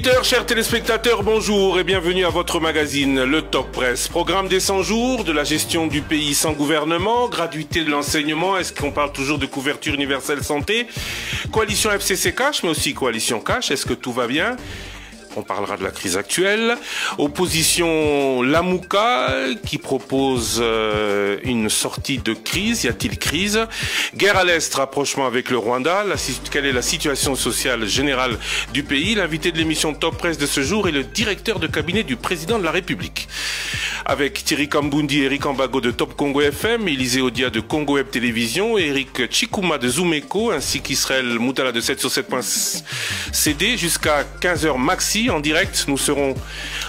auditeurs, chers téléspectateurs, bonjour et bienvenue à votre magazine Le Top Presse. Programme des 100 jours, de la gestion du pays sans gouvernement, gratuité de l'enseignement, est-ce qu'on parle toujours de couverture universelle santé, coalition FCC Cash, mais aussi coalition Cash, est-ce que tout va bien ? On parlera de la crise actuelle. Opposition Lamouka qui propose une sortie de crise. Y a-t-il crise? Guerre à l'Est, rapprochement avec le Rwanda. Quelle est la situation sociale générale du pays? L'invité de l'émission Top Presse de ce jour est le directeur de cabinet du président de la République. Avec Thierry Kambundi et Eric Ambago de Top Congo FM, Élisée Odia de Congo Web Télévision, Eric Chikuma de Zoomeko, ainsi qu'Israël Moutala de 7sur7.cd jusqu'à 15h maxi en direct. Nous serons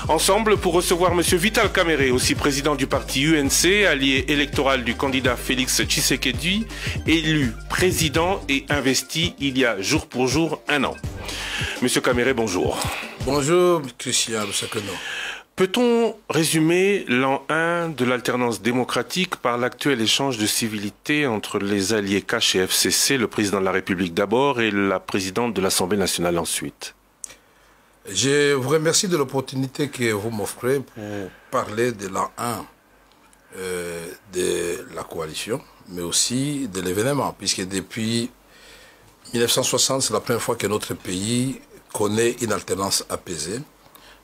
ensemble pour recevoir M. Vital Kamerhe, aussi président du parti UNC, allié électoral du candidat Félix Tshisekedi, élu président et investi il y a jour pour jour 1 an. M. Kamerhe, bonjour. Bonjour, Christian Sakeno. Peut-on résumer l'an 1 de l'alternance démocratique par l'actuel échange de civilité entre les alliés Cash et FCC, le président de la République d'abord et la présidente de l'Assemblée nationale ensuite? Je vous remercie de l'opportunité que vous m'offrez pour parler de l'an 1 de la coalition, mais aussi de l'événement, puisque depuis 1960, c'est la première fois que notre pays connaît une alternance apaisée.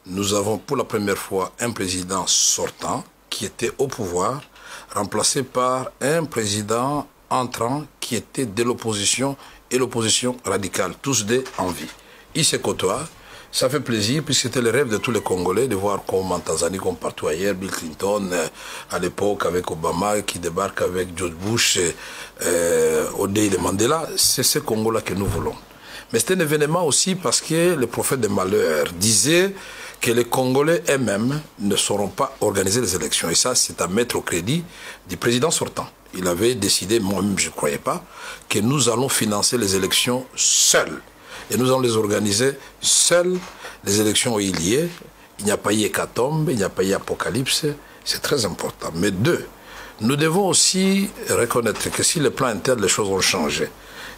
Nous avons pour la première fois un président sortant qui était au pouvoir, remplacé par un président entrant qui était de l'opposition et l'opposition radicale, tous deux en vie. Ils se côtoient, ça fait plaisir puisque c'était le rêve de tous les Congolais de voir comme en Tanzanie, comme partout ailleurs, Bill Clinton à l'époque avec Obama qui débarque avec George Bush, Odey Mandela. C'est ce Congo-là que nous voulons. Mais c'est un événement aussi parce que le prophète de malheur disait que les Congolais eux-mêmes ne sauront pas organiser les élections. Et ça, c'est à mettre au crédit du président sortant. Il avait décidé, moi-même je ne croyais pas, que nous allons financer les élections seuls. Et nous allons les organiser seuls. Les élections où il y est. Il n'y a pas eu hécatombe, il n'y a pas eu apocalypse. C'est très important. Mais deux, nous devons aussi reconnaître que si le plan interne, les choses ont changé.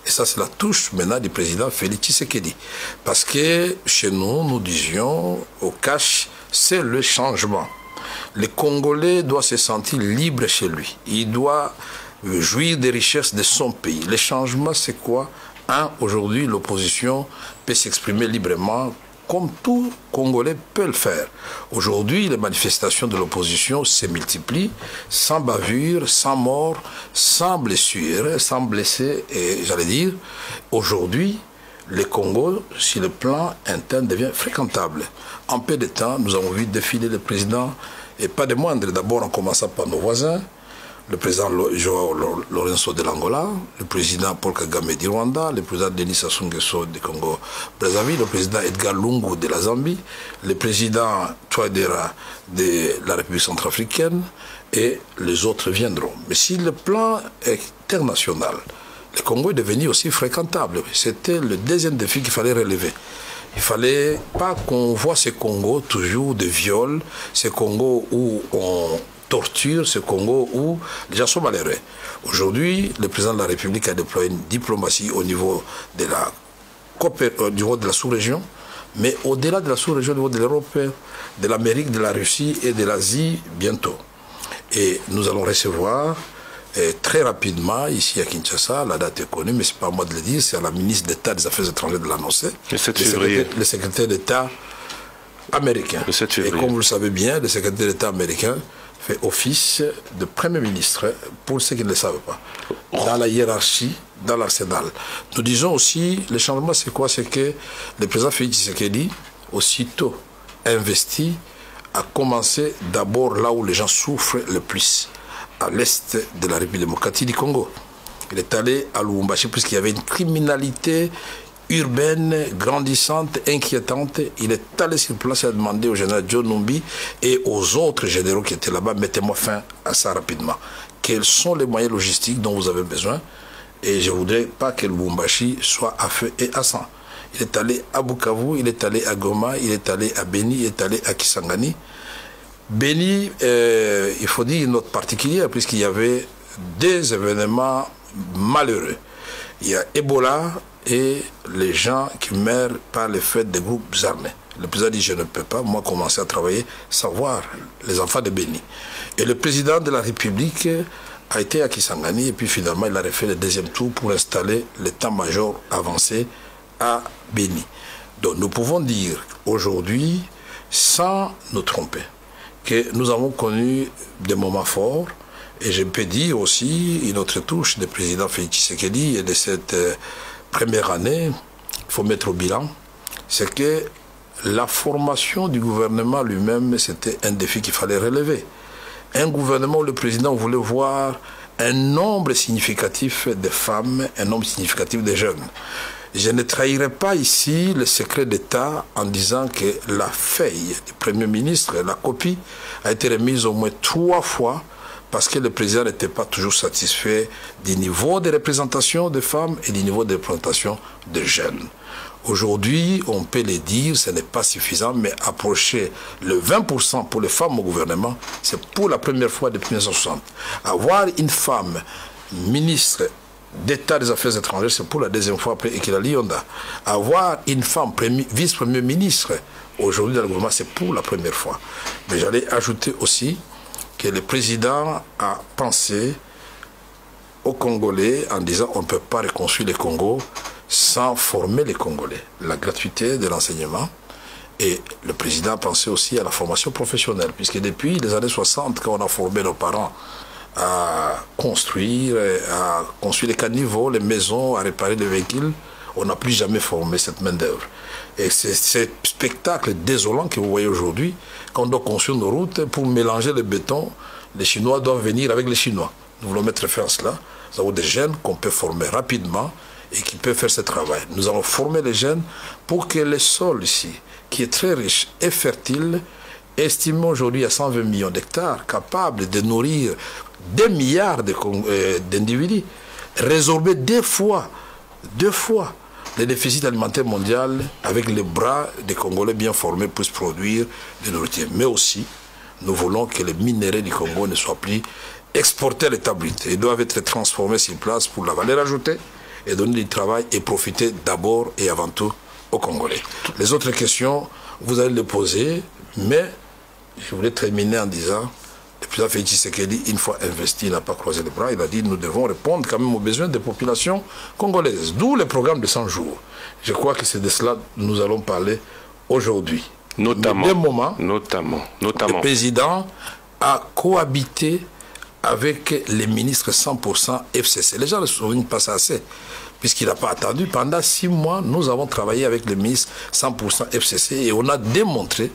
Et ça, c'est la touche maintenant du président Félix Tshisekedi. Parce que chez nous, nous disions, au Cash, c'est le changement. Le Congolais doit se sentir libre chez lui. Il doit jouir des richesses de son pays. Le changement, c'est quoi? Aujourd'hui, l'opposition peut s'exprimer librement comme tout Congolais peut le faire. Aujourd'hui, les manifestations de l'opposition se multiplient, sans bavure, sans mort, sans blessure, sans blessés. Et j'allais dire, aujourd'hui, le Congo, sur le plan interne, devient fréquentable. En peu de temps, nous avons vu défiler le président, et pas de moindre, d'abord en commençant par nos voisins, le président Joao Lourenço de l'Angola, le président Paul Kagame du Rwanda, le président Denis Sassou Nguesso du Congo-Brazzaville, le président Edgar Lungu de la Zambie, le président Touadéra de la République centrafricaine, et les autres viendront. Mais si le plan international, le Congo est devenu aussi fréquentable. C'était le deuxième défi qu'il fallait relever. Il ne fallait pas qu'on voit ce Congo toujours de viol, ce Congo où on torture, ce Congo où les gens sont malheureux. Aujourd'hui, le président de la République a déployé une diplomatie au niveau de la sous-région, mais au-delà de la sous-région, au niveau de l'Europe, de l'Amérique, de la Russie et de l'Asie bientôt. Et nous allons recevoir très rapidement, ici à Kinshasa, la date est connue, mais ce n'est pas à moi de le dire, c'est à la ministre d'État des Affaires étrangères de l'annoncer, le secrétaire d'État américain. Et comme vous le savez bien, le secrétaire d'État américain fait office de Premier ministre, pour ceux qui ne le savent pas, dans la hiérarchie, dans l'arsenal. Nous disons aussi, le changement c'est quoi? C'est que le président Félix Tshisekedi, aussitôt investi, a commencé d'abord là où les gens souffrent le plus, à l'est de la République démocratique du Congo. Il est allé à Lubumbashi puisqu'il y avait une criminalité urbaine, grandissante, inquiétante. Il est allé sur place et a demandé au général John Numbi et aux autres généraux qui étaient là-bas, mettez-moi fin à ça rapidement. Quels sont les moyens logistiques dont vous avez besoin? Et je ne voudrais pas que Lubumbashi soit à feu et à sang. Il est allé à Bukavu, il est allé à Goma, il est allé à Beni, il est allé à Kisangani. Beni, il faut dire une note particulière puisqu'il y avait des événements malheureux. Il y a Ebola et les gens qui meurent par le fait des groupes armés. Le président dit, je ne peux pas, moi, commencer à travailler, savoir les enfants de Béni. Et le président de la République a été à Kisangani, et puis finalement, il a refait le deuxième tour pour installer l'état-major avancé à Béni. Donc, nous pouvons dire aujourd'hui, sans nous tromper, que nous avons connu des moments forts, et je peux dire aussi une autre touche du président Félix Tshisekedi et de cette première année, il faut mettre au bilan, c'est que la formation du gouvernement lui-même, c'était un défi qu'il fallait relever. Un gouvernement où le président voulait voir un nombre significatif de femmes, un nombre significatif de jeunes. Je ne trahirai pas ici le secret d'État en disant que la feuille du Premier ministre, la copie, a été remise au moins 3 fois parce que le président n'était pas toujours satisfait du niveau de représentation des femmes et du niveau de représentation des jeunes. Aujourd'hui, on peut le dire, ce n'est pas suffisant, mais approcher le 20% pour les femmes au gouvernement, c'est pour la première fois depuis 1960. Avoir une femme ministre d'État des Affaires étrangères, c'est pour la deuxième fois après Ekila Lyonda. Avoir une femme vice-premier ministre aujourd'hui dans le gouvernement, c'est pour la première fois. Mais j'allais ajouter aussi que le président a pensé aux Congolais en disant on ne peut pas reconstruire le Congo sans former les Congolais. La gratuité de l'enseignement. Et le président a pensé aussi à la formation professionnelle, puisque depuis les années 60, quand on a formé nos parents à construire les caniveaux, les maisons, à réparer les véhicules, on n'a plus jamais formé cette main-d'œuvre. Et c'est ce spectacle désolant que vous voyez aujourd'hui, quand on doit construire nos routes, pour mélanger le béton, les Chinois doivent venir avec les Chinois. Nous voulons mettre fin à cela. Nous avons des jeunes qu'on peut former rapidement et qui peuvent faire ce travail. Nous allons former les jeunes pour que le sol ici, qui est très riche et fertile, estimé aujourd'hui à 120 millions d'hectares, capable de nourrir des milliards d'individus, résorber deux fois le déficit alimentaire mondial avec les bras des Congolais bien formés pour se produire de nourriture. Mais aussi, nous voulons que les minéraux du Congo ne soient plus exportés à l'État brut. Ils doivent être transformés sur place pour la valeur ajoutée et donner du travail et profiter d'abord et avant tout aux Congolais. Les autres questions, vous allez les poser, mais je voulais terminer en disant, le président Félix Tshisekedi, une fois investi, il n'a pas croisé les bras, il a dit nous devons répondre quand même aux besoins des populations congolaises. D'où le programme de 100 jours. Je crois que c'est de cela que nous allons parler aujourd'hui. Notamment. Le président a cohabité avec les ministres 100% FCC. Les gens ne se souviennent pas ça assez, puisqu'il n'a pas attendu. Pendant 6 mois, nous avons travaillé avec les ministres 100% FCC et on a démontré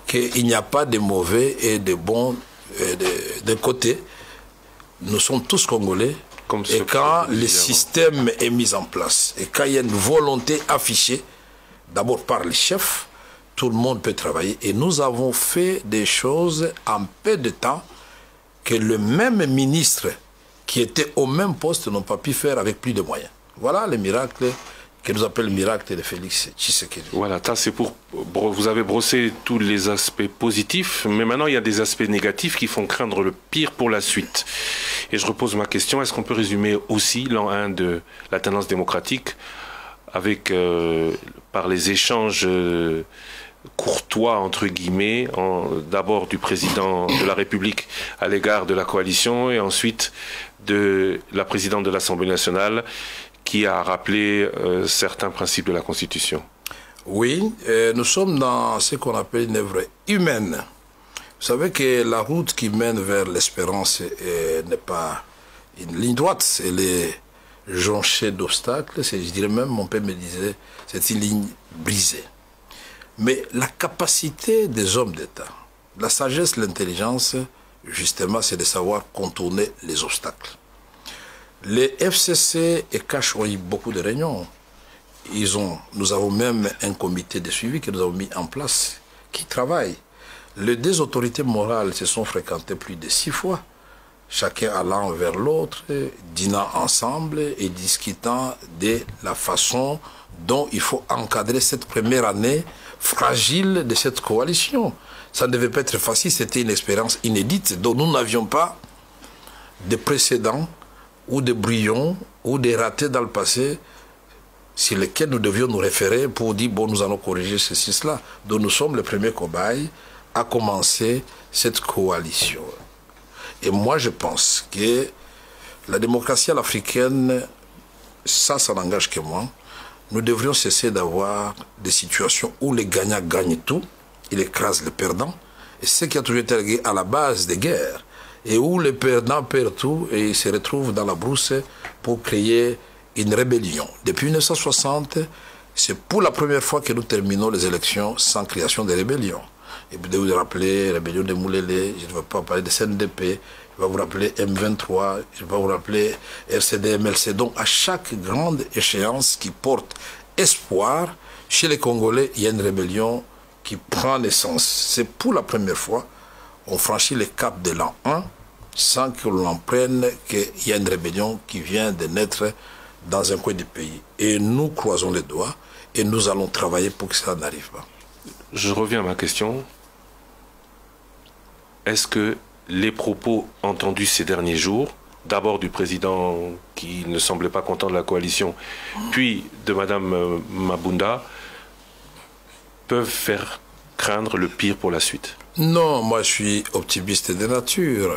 qu'il n'y a pas de mauvais et de bons d'un côté. Nous sommes tous Congolais. Et quand le système est mis en place, et quand il y a une volonté affichée, d'abord par les chefs, tout le monde peut travailler. Et nous avons fait des choses en peu de temps que le même ministre qui était au même poste n'ont pas pu faire avec plus de moyens. Voilà le miracle que nous appelons le miracle de Félix Tshisekedi. Voilà, ça c'est pour... Vous avez brossé tous les aspects positifs, mais maintenant il y a des aspects négatifs qui font craindre le pire pour la suite. Et je repose ma question, est-ce qu'on peut résumer aussi l'an 1 de la tendance démocratique avec, par les échanges courtois, entre guillemets, d'abord du président de la République à l'égard de la coalition et ensuite de la présidente de l'Assemblée nationale qui a rappelé certains principes de la Constitution. Oui, nous sommes dans ce qu'on appelle une œuvre humaine. Vous savez que la route qui mène vers l'espérance n'est pas une ligne droite, elle est jonchée d'obstacles. Je dirais même, mon père me disait, c'est une ligne brisée. Mais la capacité des hommes d'État, la sagesse, l'intelligence, justement, c'est de savoir contourner les obstacles. Les FCC et CACH ont eu beaucoup de réunions. Nous avons même un comité de suivi que nous avons mis en place qui travaille. Les deux autorités morales se sont fréquentées plus de 6 fois, chacun allant vers l'autre, dînant ensemble et discutant de la façon dont il faut encadrer cette première année fragile de cette coalition. Ça ne devait pas être facile, c'était une expérience inédite dont nous n'avions pas de précédents ou de brouillons ou de ratés dans le passé sur lesquels nous devions nous référer pour dire, bon, nous allons corriger ceci, cela. Donc nous sommes les premiers cobayes à commencer cette coalition. Et moi, je pense que la démocratie à l'africaine, ça n'engage que moi. Nous devrions cesser d'avoir des situations où les gagnants gagnent tout, ils écrasent les perdants, et ce qui a toujours été à la base des guerres, et où les perdants perdent tout et ils se retrouvent dans la brousse pour créer une rébellion. Depuis 1960, c'est pour la première fois que nous terminons les élections sans création de rébellion. Et vous vous rappeler rébellion de Moulélé, je ne vais pas parler de CNDP, je vais vous rappeler M23, je vais vous rappeler RCD, MLC. Donc à chaque grande échéance qui porte espoir, chez les Congolais, il y a une rébellion qui prend naissance. C'est pour la première fois, on franchit le cap de l'an 1 sans que l'on prenne qu'il y a une rébellion qui vient de naître dans un coin du pays. Et nous croisons les doigts et nous allons travailler pour que ça n'arrive pas. Je reviens à ma question. Est-ce que les propos entendus ces derniers jours, d'abord du président qui ne semblait pas content de la coalition, puis de Mme Mabunda, peuvent faire craindre le pire pour la suite? Non, moi je suis optimiste de nature.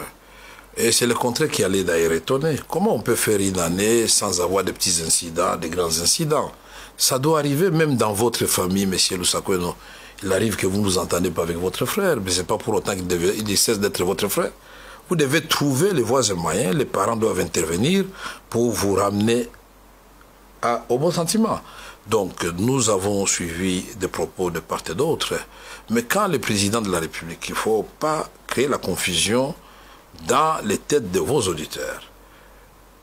Et c'est le contraire qui allait d'ailleurs étonner. Comment on peut faire une année sans avoir de petits incidents, de grands incidents? Ça doit arriver même dans votre famille, monsieur Lusakoueno. Il arrive que vous ne vous entendez pas avec votre frère, mais ce n'est pas pour autant qu'il cesse d'être votre frère. Vous devez trouver les voies et moyens, les parents doivent intervenir pour vous ramener au bon sentiment. Donc nous avons suivi des propos de part et d'autre, mais quand le président de la République, il ne faut pas créer la confusion dans les têtes de vos auditeurs.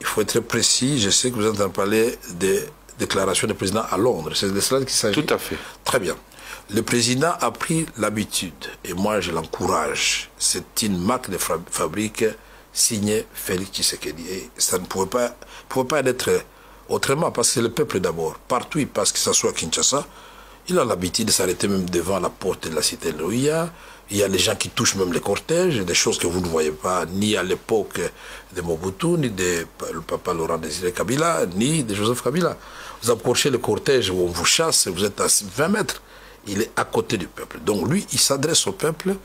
Il faut être précis, je sais que vous êtes en train de parler des déclarations du président à Londres, c'est de cela qu'il s'agit. Tout à fait. Très bien. Le président a pris l'habitude, et moi je l'encourage, c'est une marque de fabrique signée Félix Tshisekedi. Et ça ne pouvait pas être autrement, parce que c'est le peuple d'abord. Partout il passe, que ce soit à Kinshasa, il a l'habitude de s'arrêter même devant la porte de la cité de Louia. Il y a les gens qui touchent même les cortèges, des choses que vous ne voyez pas ni à l'époque de Mobutu, ni de le papa Laurent Désiré Kabila, ni de Joseph Kabila. Vous approchez le cortège où on vous chasse, vous êtes à 20 mètres. Il est à côté du peuple. Donc lui, il s'adresse au peuple.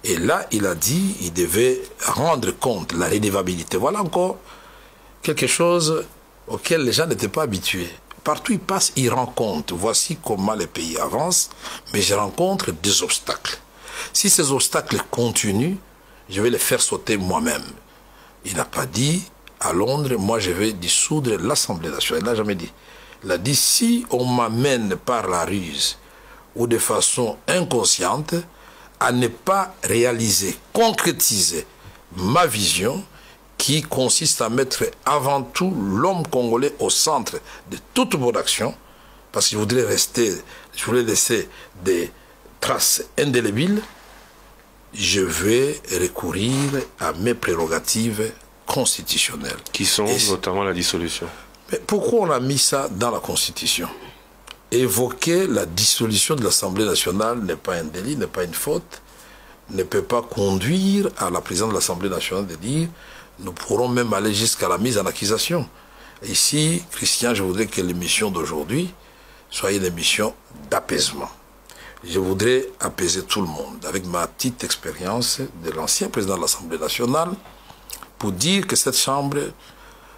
Et là, il a dit qu'il devait rendre compte de la redevabilité. Voilà encore quelque chose auquel les gens n'étaient pas habitués. Partout il passe, il rend compte. Voici comment les pays avancent, mais je rencontre des obstacles. Si ces obstacles continuent, je vais les faire sauter moi-même. Il n'a pas dit, à Londres, moi je vais dissoudre l'Assemblée nationale. Il n'a jamais dit. Il a dit, si on m'amène par la ruse ou de façon inconsciente à ne pas réaliser, concrétiser ma vision qui consiste à mettre avant tout l'homme congolais au centre de toute mon action, parce que je voulais laisser des traces indélébiles, je vais recourir à mes prérogatives constitutionnelles. Qui sont notamment la dissolution. Mais pourquoi on a mis ça dans la Constitution? Évoquer la dissolution de l'Assemblée nationale n'est pas un délit, n'est pas une faute, ne peut pas conduire à la présidente de l'Assemblée nationale de dire nous pourrons même aller jusqu'à la mise en accusation. Ici, Christian, je voudrais que l'émission d'aujourd'hui soit une émission d'apaisement. Je voudrais apaiser tout le monde avec ma petite expérience de l'ancien président de l'Assemblée nationale pour dire que cette Chambre,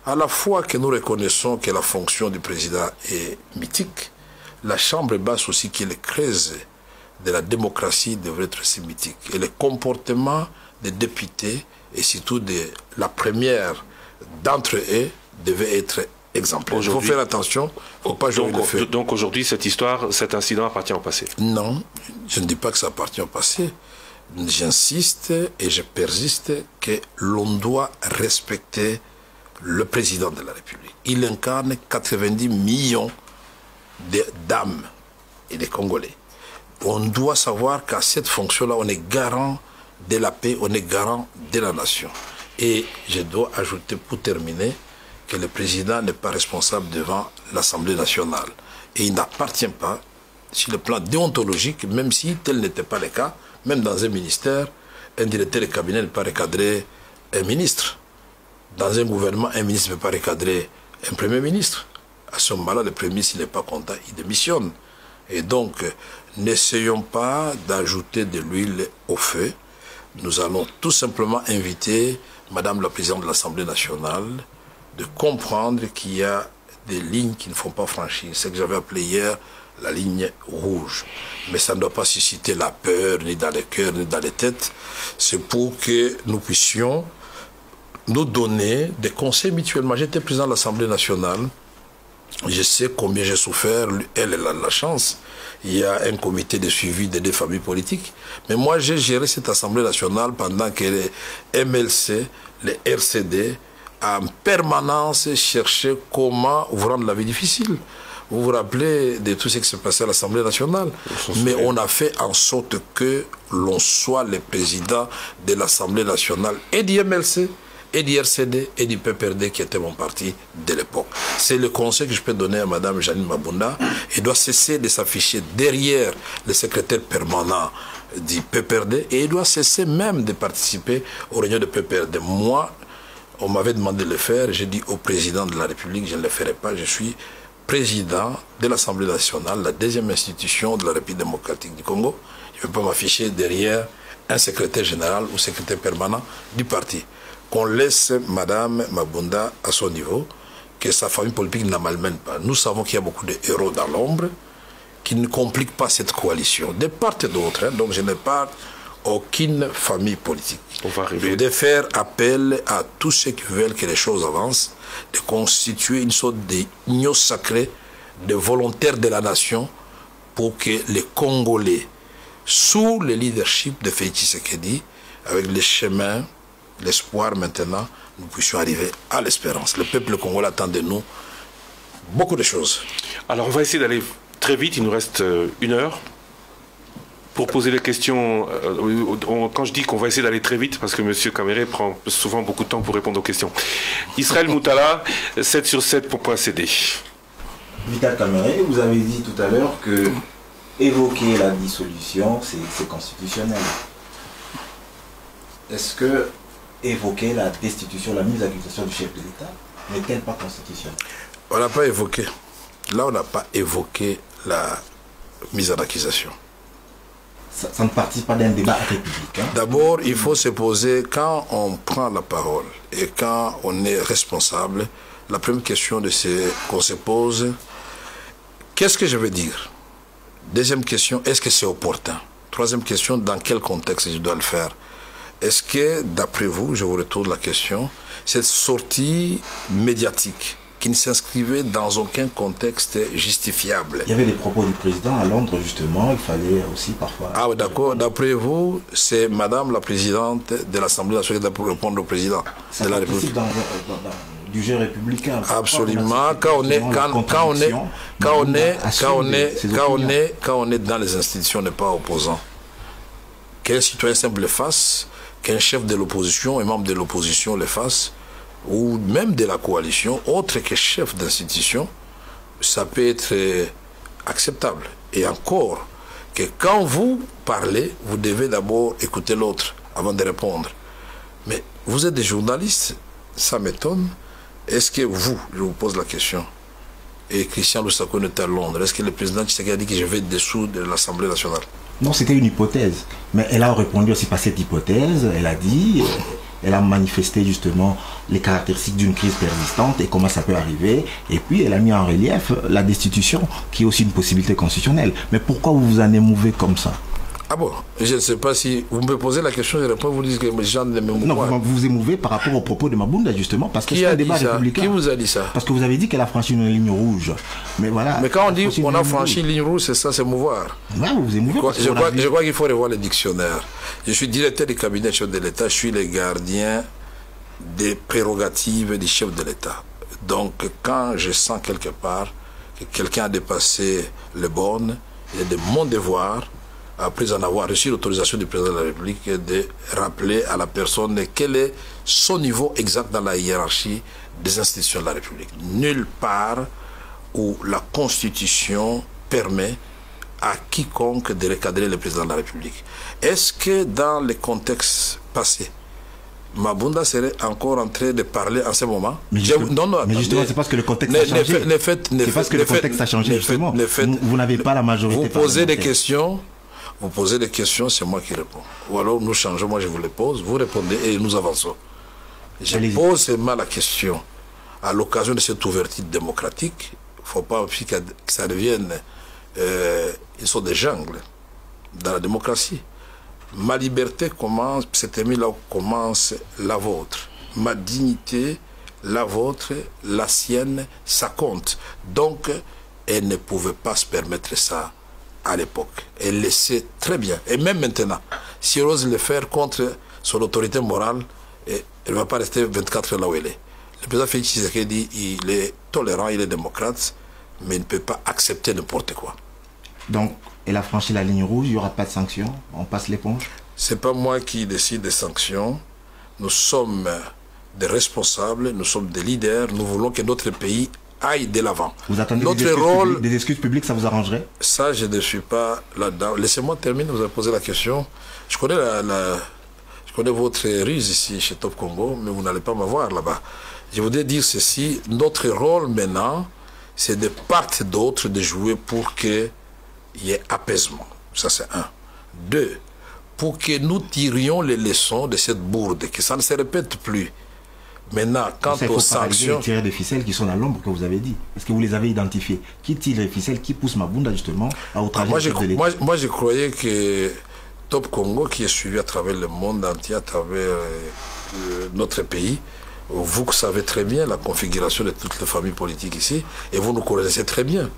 à la fois que nous reconnaissons que la fonction du président est mythique, la Chambre basse aussi qui est le creuset de la démocratie devrait être aussi mythique. Et le comportement des députés et surtout de la première d'entre eux devait être exemplaire. Il faut faire attention, il ne faut pas jouer le feu. Donc aujourd'hui, cette histoire, cet incident appartient au passé? Non, je ne dis pas que ça appartient au passé. J'insiste et je persiste que l'on doit respecter le président de la République. Il incarne 90 millions d'âmes et des Congolais. On doit savoir qu'à cette fonction-là, on est garant de la paix, on est garant de la nation. Et je dois ajouter pour terminer que le président n'est pas responsable devant l'Assemblée nationale. Et il n'appartient pas, sur le plan déontologique, même si tel n'était pas le cas, même dans un ministère, un directeur de cabinet ne peut pas recadrer un ministre. Dans un gouvernement, un ministre ne peut pas recadrer un premier ministre. À ce moment-là, le Premier, s'il n'est pas content, il démissionne. Et donc, n'essayons pas d'ajouter de l'huile au feu. Nous allons tout simplement inviter Madame la Présidente de l'Assemblée nationale de comprendre qu'il y a des lignes qui ne font pas franchir. C'est ce que j'avais appelé hier la ligne rouge. Mais ça ne doit pas susciter la peur, ni dans les cœurs, ni dans les têtes. C'est pour que nous puissions nous donner des conseils mutuellement. J'étais président de l'Assemblée nationale. Je sais combien j'ai souffert. Elle a la chance. Il y a un comité de suivi des deux familles politiques. Mais moi, j'ai géré cette Assemblée nationale pendant que les MLC, les RCD, en permanence cherchaient comment vous rendre la vie difficile. Vous vous rappelez de tout ce qui s'est passé à l'Assemblée nationale. Mais on a fait en sorte que l'on soit le président de l'Assemblée nationale et du MLC, et du RCD, et du PPRD qui était mon parti de l'époque. C'est le conseil que je peux donner à Mme Janine Mabunda. Elle doit cesser de s'afficher derrière le secrétaire permanent du PPRD et elle doit cesser même de participer aux réunions de PPRD. Moi, on m'avait demandé de le faire. J'ai dit au président de la République, je ne le ferai pas. Je suis président de l'Assemblée nationale, la deuxième institution de la République démocratique du Congo. Je ne peux pas m'afficher derrière un secrétaire général ou secrétaire permanent du parti. Qu'on laisse Mme Mabunda à son niveau, que sa famille politique ne la malmène pas. Nous savons qu'il y a beaucoup de héros dans l'ombre qui ne compliquent pas cette coalition, de part et d'autre. Hein, donc je n'ai pas aucune famille politique. Je vais faire appel à tous ceux qui veulent que les choses avancent, de constituer une sorte d'union sacrée, de volontaires de la nation, pour que les Congolais, sous le leadership de Félix Tshisekedi, avec les chemins, l'espoir maintenant, nous puissions arriver à l'espérance. Le peuple congolais attend de nous beaucoup de choses. Alors on va essayer d'aller très vite, il nous reste 1 heure. Pour poser les questions, quand je dis qu'on va essayer d'aller très vite, parce que M. Caméré prend souvent beaucoup de temps pour répondre aux questions. Israël Moutala, 7 sur 7 pour procéder. Vital Caméré, vous avez dit tout à l'heure que évoquer la dissolution, c'est constitutionnel. Est-ce que évoquer la destitution, la mise à accusation du chef de l'État n'est-elle pas constitutionnelle? On n'a pas évoqué. Là, on n'a pas évoqué la mise en accusation. Ça ne participe pas d'un débat républicain. D'abord, il faut se poser, quand on prend la parole et quand on est responsable, la première question qu'on se pose, qu'est-ce que je veux dire? Deuxième question, est-ce que c'est opportun? Troisième question, dans quel contexte je dois le faire? Est-ce que, d'après vous, je vous retourne la question, cette sortie médiatique qui ne s'inscrivait dans aucun contexte justifiable. Il y avait des propos du président à Londres, justement, il fallait aussi parfois... Ah oui, d'accord. D'après vous, c'est Madame la Présidente de l'Assemblée nationale qui doit répondre au Président de la République. Du jeu républicain. Absolument. Quand on est dans les institutions, on n'est pas opposant. Qu'un citoyen simple le fasse, qu'un chef de l'opposition, un membre de l'opposition le fasse, ou même de la coalition, autre que chef d'institution, ça peut être acceptable. Et encore, que quand vous parlez, vous devez d'abord écouter l'autre avant de répondre. Mais vous êtes des journalistes, ça m'étonne. Est-ce que vous, je vous pose la question, et Christian Lusako est à Londres, est-ce que le président Tshisekedi a dit que je vais dessous de l'Assemblée nationale? Non, c'était une hypothèse. Mais elle a répondu aussi par cette hypothèse. Elle a dit, elle a manifesté justement les caractéristiques d'une crise persistante et comment ça peut arriver. Et puis, elle a mis en relief la destitution, qui est aussi une possibilité constitutionnelle. Mais pourquoi vous vous en émouvez comme ça? Ah bon, je ne sais pas si vous me posez la question, je réponds, vous dites que les gens ne m'émouvent pas. Non, vous vous émouvez par rapport au propos de Mabunda, justement, parce que c'est un débat républicain. Qui vous a dit ça? Parce que vous avez dit qu'elle a franchi une ligne rouge. Mais voilà. Mais quand on dit qu'on a franchi une ligne rouge, c'est ça, c'est mouvoir. Ouais, vous vous émouvez. Je crois qu'il faut revoir le dictionnaire. Je suis directeur du cabinet chef de l'État, je suis le gardien des prérogatives du chef de l'État. Donc, quand je sens quelque part que quelqu'un a dépassé les bornes, il est de mon devoir, après en avoir reçu l'autorisation du président de la République, de rappeler à la personne quel est son niveau exact dans la hiérarchie des institutions de la République. Nulle part où la Constitution permet à quiconque de recadrer le président de la République. Est-ce que dans les contextes passés, Mabunda serait encore en train de parler en ce moment. Mais justement, c'est parce que le contexte a changé. C'est parce que le contexte a changé, justement. Vous n'avez pas la majorité. Vous posez des questions, c'est moi qui réponds. Ou alors nous changeons, moi je vous les pose, vous répondez et nous avançons. Je pose seulement la question. À l'occasion de cette ouverture démocratique, il ne faut pas aussi que ça devienne ils sont des jungles dans la démocratie. Ma liberté commence, cette là commence la vôtre. Ma dignité, la vôtre, la sienne, ça compte. Donc, elle ne pouvait pas se permettre ça à l'époque. Elle le sait très bien. Et même maintenant, si elle ose le faire contre son autorité morale, elle ne va pas rester 24 heures là où elle est. Le président Félix Tshisekedi, il est tolérant, il est démocrate, mais il ne peut pas accepter n'importe quoi. Donc, elle a franchi la ligne rouge, il n'y aura pas de sanctions, on passe l'éponge? Ce n'est pas moi qui décide des sanctions. Nous sommes des responsables, nous sommes des leaders, nous voulons que notre pays aille de l'avant. Vous attendez des excuses publiques, ça vous arrangerait? Ça, je ne suis pas là-dedans. Laissez-moi terminer, vous avez posé la question. Je connais, je connais votre ruse ici chez Top Congo, mais vous n'allez pas m'avoir là-bas. Je voudrais dire ceci, notre rôle maintenant, c'est de part et d'autre de jouer pour qu'il y ait apaisement. Ça, c'est un. Deux, pour que nous tirions les leçons de cette bourde, que ça ne se répète plus. Maintenant, quant aux sanctions... tirer des ficelles qui sont dans l'ombre, que vous avez dit. Est-ce que vous les avez identifiées? Qui tire les ficelles, qui pousse Mabunda justement à outrager le chef de l'État? Moi, je croyais que Top Congo, qui est suivi à travers le monde entier, à travers notre pays, vous savez très bien la configuration de toutes les familles politiques ici, et vous nous connaissez très bien.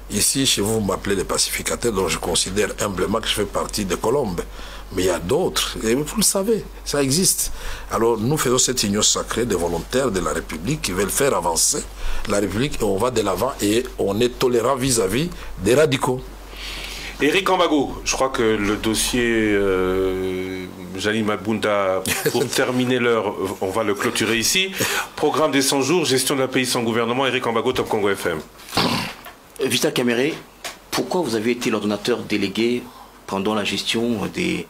Ici, chez vous, vous m'appelez les pacificateurs, donc je considère humblement que je fais partie de Colombe. Mais il y a d'autres, et vous le savez, ça existe. Alors nous faisons cette union sacrée des volontaires de la République qui veulent faire avancer la République, et on va de l'avant et on est tolérant vis-à-vis des radicaux. Éric Ambago, je crois que le dossier Jali Mabunda, pour terminer l'heure, on va le clôturer ici. Programme des 100 jours, gestion d'un pays sans gouvernement, Éric Ambago, Top Congo FM. Vital Kamere, pourquoi vous avez été l'ordonnateur délégué pendant la gestion des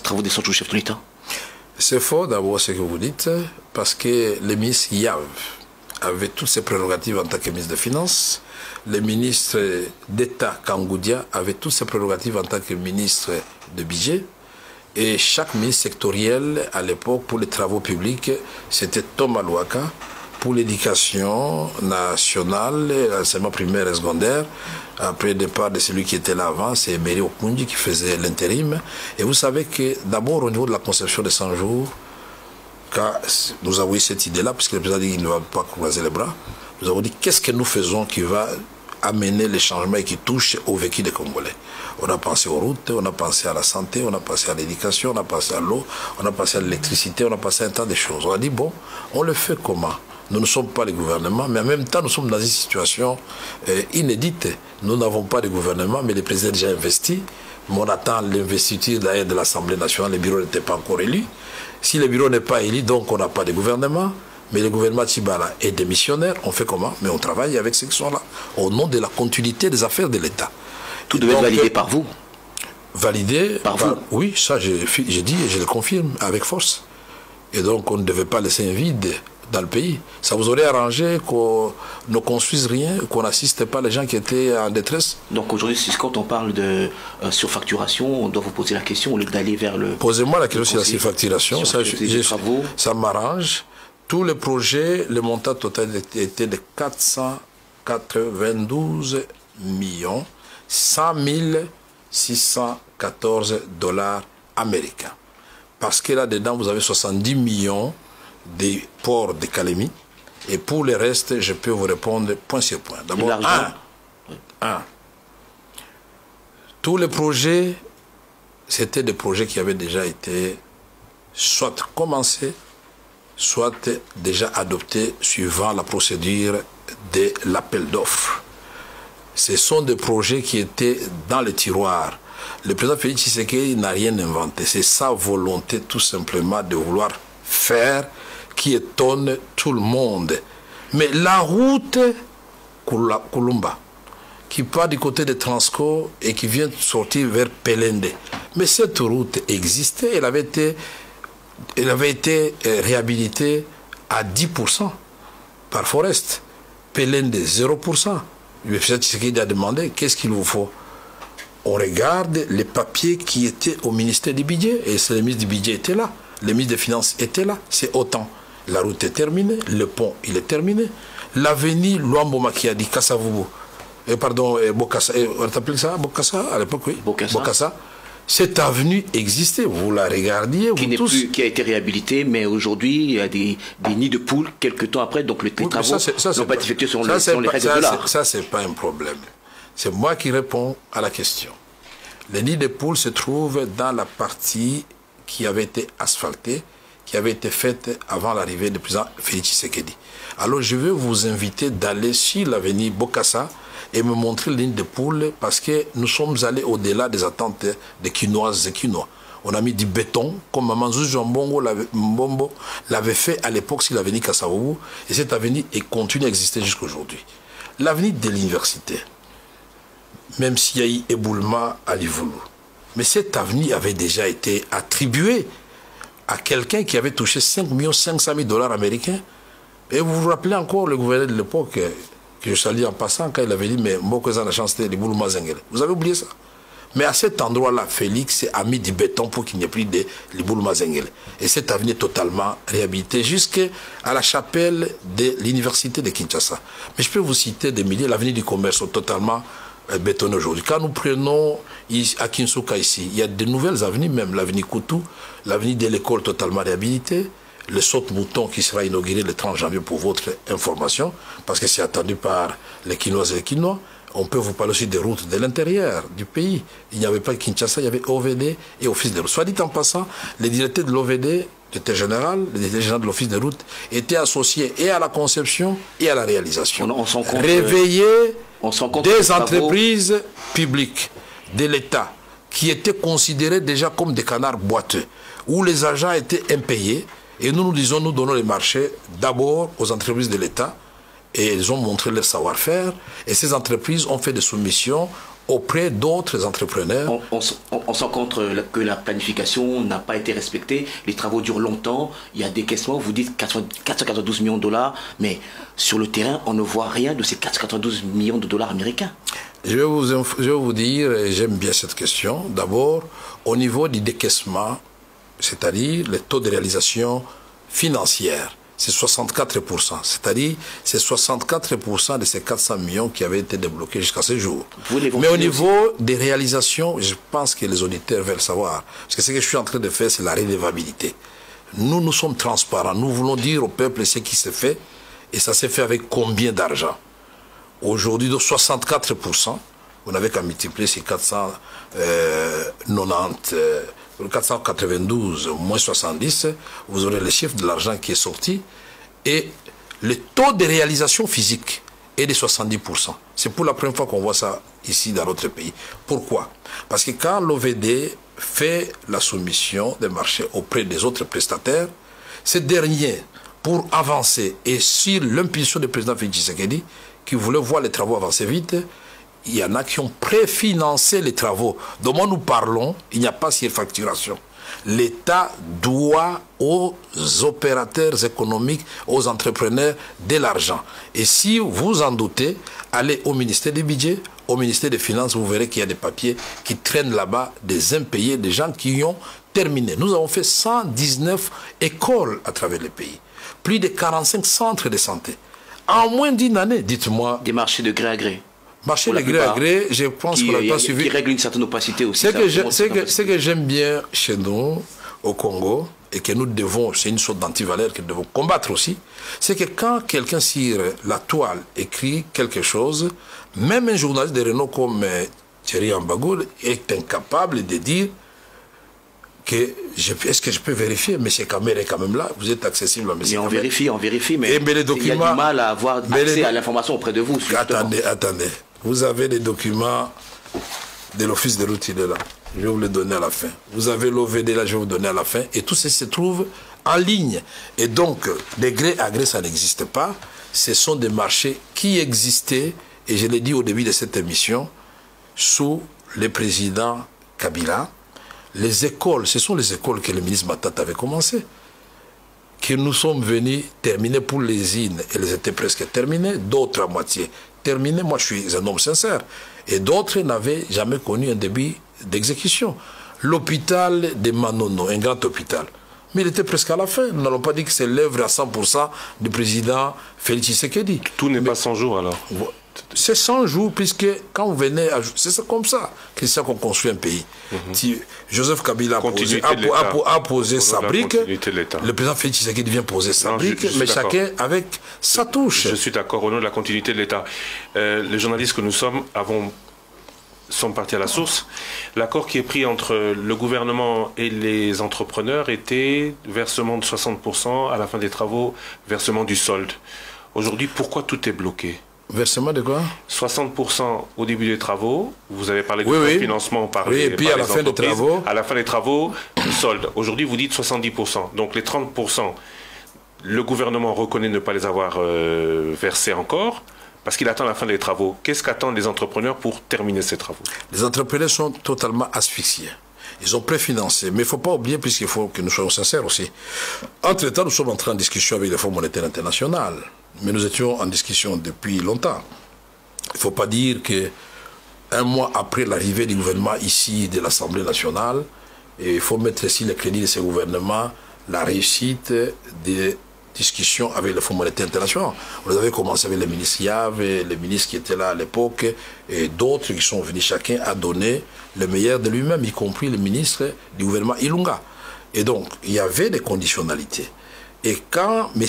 travaux des 100 jours chef de l'État? C'est faux d'abord ce que vous dites, parce que le ministre Yav avait toutes ses prérogatives en tant que ministre des Finances. Le ministre d'État Kangoudia avait toutes ses prérogatives en tant que ministre de budget. Et chaque ministre sectoriel, à l'époque, pour les travaux publics, c'était Thomas Louaka. Pour l'éducation nationale, l'enseignement primaire et secondaire, après le départ de celui qui était là avant, c'est Emery Okundi qui faisait l'intérim. Et vous savez que d'abord au niveau de la conception des 100 jours, quand nous avons eu cette idée-là, puisque le président dit qu'il ne va pas croiser les bras, nous avons dit qu'est-ce que nous faisons qui va amener les changements et qui touchent au vécu des Congolais. On a pensé aux routes, on a pensé à la santé, on a pensé à l'éducation, on a pensé à l'eau, on a pensé à l'électricité, on a pensé à un tas de choses. On a dit, bon, on le fait comment? Nous ne sommes pas le gouvernement, mais en même temps, nous sommes dans une situation inédite. Nous n'avons pas de gouvernement, mais le président a déjà investi. Mais on attend l'investiture d'ailleurs de l'Assemblée nationale. Le bureau n'était pas encore élu. Si le bureau n'est pas élu, donc on n'a pas de gouvernement. Mais le gouvernement Tchibala est démissionnaire. On fait comment? Mais on travaille avec ceux qui sont là, au nom de la continuité des affaires de l'État. Tout devait être validé par vous? Validé par vous? Oui, ça j'ai dit et je le confirme avec force. Et donc on ne devait pas laisser un vide dans le pays. Ça vous aurait arrangé qu'on ne construise rien, qu'on n'assiste pas les gens qui étaient en détresse? Donc aujourd'hui, quand on parle de surfacturation, on doit vous poser la question au lieu d'aller vers le... Posez-moi la question sur la surfacturation, ça m'arrange. Tous les projets, le montant total était de 492 millions 100 614 $ américains. Parce que là-dedans, vous avez 70 millions des ports de Kalemi. Et pour le reste, je peux vous répondre point sur point. D'abord, tous les projets, c'était des projets qui avaient déjà été soit commencés, soit déjà adoptés suivant la procédure de l'appel d'offres. Ce sont des projets qui étaient dans le tiroir. Le président Félix Tshisekedi n'a rien inventé. C'est sa volonté tout simplement de vouloir faire qui étonne tout le monde. Mais la route Kulumba, qui part du côté de Transco et qui vient sortir vers Pelende, mais cette route existait, elle avait été elle avait été réhabilitée à 10% par Forest. Pelende, 0%. Le président Tshisekedi a demandé, qu'est-ce qu'il vous faut? On regarde les papiers qui étaient au ministère du budget, et le ministre du budget était là, le ministre des Finances était là, c'est autant. La route est terminée, le pont, il est terminé. L'avenue Luambo Makiadi, Kassavubu, Bokassa, on appelait ça Bokassa à l'époque, oui. Bokassa. Cette avenue existait, vous la regardiez, vous tous. Qui a été réhabilitée, mais aujourd'hui, il y a des nids de poules quelques temps après, donc les travaux n'ont pas été effectués selon les règles de l'art. Ça, c'est pas un problème. C'est moi qui réponds à la question. Les nids de poules se trouvent dans la partie qui avait été asphaltée, qui avait été faite avant l'arrivée du président Félix Tshisekedi. Alors, je vais vous inviter d'aller sur l'avenue Bokassa et me montrer les lignes de poules parce que nous sommes allés au-delà des attentes des Quinoises et Quinois. On a mis du béton, comme Maman Zouzou Mbombo l'avait fait à l'époque sur l'avenue Kassavubu, et cette avenue continue à exister jusqu'aujourd'hui. L'avenue de l'université, même s'il y a eu éboulement à Livoulou, mais cette avenue avait déjà été attribuée à quelqu'un qui avait touché 5 500 000 $ américains. Et vous vous rappelez encore le gouverneur de l'époque, que je salue en passant, quand il avait dit, mais Mbokoza a chance de Liboulou Mazengele. Vous avez oublié ça? Mais à cet endroit-là, Félix a mis du béton pour qu'il n'y ait plus de Liboulou Mazengele. Et cette avenue est totalement réhabilitée jusqu'à la chapelle de l'université de Kinshasa. Mais je peux vous citer des milliers, l'avenue du commerce est totalement bétonnée aujourd'hui. Quand nous prenons à Kinsuka ici, il y a de nouvelles avenues, même l'avenue Koutou, l'avenue de l'école totalement réhabilitée, le saute-mouton qui sera inauguré le 30 janvier pour votre information, parce que c'est attendu par les Quinoises et les Quinois. On peut vous parler aussi des routes de l'intérieur du pays. Il n'y avait pas Kinshasa, il y avait OVD et Office des routes. Soit dit en passant, les directeurs de l'OVD, directeur général, le directeur général de l'Office des routes, étaient associés et à la conception et à la réalisation. Réveiller des entreprises publiques de l'État qui étaient considérées déjà comme des canards boiteux, où les agents étaient impayés. Et nous disons, nous donnons les marchés d'abord aux entreprises de l'État, et ils ont montré leur savoir-faire, et ces entreprises ont fait des soumissions auprès d'autres entrepreneurs. On se rend compte que la planification n'a pas été respectée, les travaux durent longtemps, il y a des décaissements, vous dites 492 millions de $, mais sur le terrain, on ne voit rien de ces 492 millions de $ américains. Je vais vous dire, et j'aime bien cette question, d'abord, au niveau du décaissement, c'est-à-dire le taux de réalisation financière, c'est 64%. C'est-à-dire, c'est 64% de ces 400 millions qui avaient été débloqués jusqu'à ce jour. Mais au niveau des réalisations, je pense que les auditeurs veulent savoir. Parce que ce que je suis en train de faire, c'est la redevabilité. Nous sommes transparents. Nous voulons dire au peuple ce qui s'est fait. Et ça s'est fait avec combien d'argent? Aujourd'hui, de 64%, vous n'avez qu'à multiplier ces 492 moins 70, vous aurez le chiffre de l'argent qui est sorti. Et le taux de réalisation physique est de 70%. C'est pour la première fois qu'on voit ça ici dans notre pays. Pourquoi? Parce que quand l'OVD fait la soumission des marchés auprès des autres prestataires, ces derniers, pour avancer, et sur l'impulsion du président Félix Tshisekedi, qui voulait voir les travaux avancer vite, il y en a qui ont préfinancé les travaux. Dont nous parlons, il n'y a pas surfacturation. L'État doit aux opérateurs économiques, aux entrepreneurs de l'argent. Et si vous en doutez, allez au ministère du Budget, au ministère des Finances, vous verrez qu'il y a des papiers qui traînent là-bas, des impayés, des gens qui ont terminé. Nous avons fait 119 écoles à travers le pays. Plus de 45 centres de santé. En moins d'une année, dites-moi. Des marchés de gré à gré. Marché de gré à gré, je pense qu'on n'a pas suivi. Qui règle une certaine opacité aussi. Ce que j'aime bien chez nous, au Congo, et que nous devons, c'est une sorte d'antivaleur que nous devons combattre aussi, c'est que quand quelqu'un sur la toile écrit quelque chose, même un journaliste de renom comme Thierry Ambagou est incapable de dire que est-ce que je peux vérifier? Monsieur Kamere est quand même là, vous êtes accessible à monsieur Kamere. On vérifie, mais les documents, il y a du mal à avoir accès à l'information auprès de vous. Attendez. Vous avez les documents de l'Office de route, il est là. Je vais vous les donner à la fin. Vous avez l'OVD là, je vais vous donner à la fin. Et tout ça se trouve en ligne. Et donc, de gré à gré, ça n'existe pas. Ce sont des marchés qui existaient, et je l'ai dit au début de cette émission, sous le président Kabila. les écoles, ce sont les écoles que le ministre Matata avait commencé, que nous sommes venus terminer pour les îles. Elles étaient presque terminées, d'autres à moitié terminées. Moi, je suis un homme sincère. Et d'autres n'avaient jamais connu un début d'exécution. L'hôpital de Manono, un grand hôpital, mais il était presque à la fin. Nous n'allons pas dire que c'est l'œuvre à 100% du président Félix Tshisekedi. Tout n'est pas 100 jours alors. C'est 100 jours, puisque quand vous venez, c'est comme ça qu'on construit un pays. Si Joseph Kabila a posé sa brique, le président Félix Tshisekedi vient poser sa brique, mais chacun avec sa touche. Je suis d'accord, au nom de la continuité de l'État. Les journalistes que nous sommes sont partis à la source. L'accord qui est pris entre le gouvernement et les entrepreneurs était versement de 60%, à la fin des travaux, versement du solde. Aujourd'hui, pourquoi tout est bloqué? Versement de quoi? 60% au début des travaux. Vous avez parlé de financement par et puis à la fin des travaux. À la fin des travaux, solde. Aujourd'hui, vous dites 70%. Donc les 30%, le gouvernement reconnaît ne pas les avoir versés encore, parce qu'il attend la fin des travaux. Qu'est-ce qu'attendent les entrepreneurs pour terminer ces travaux? Les entrepreneurs sont totalement asphyxiés. Ils ont préfinancé. Mais il ne faut pas oublier, puisqu'il faut que nous soyons sincères aussi. Entre-temps, nous sommes entrés en discussion avec le Fonds monétaire international. Mais nous étions en discussion depuis longtemps. Il ne faut pas dire qu'un mois après l'arrivée du gouvernement ici de l'Assemblée nationale, il faut mettre ici le crédit de ce gouvernement, la réussite des discussions avec le Fonds monétaire international. Vous avez commencé avec le ministre Yav, le ministre qui était là à l'époque, et d'autres qui sont venus, chacun a donné le meilleur de lui-même, y compris le ministre du gouvernement Ilunga. Et donc, il y avait des conditionnalités. Et quand M.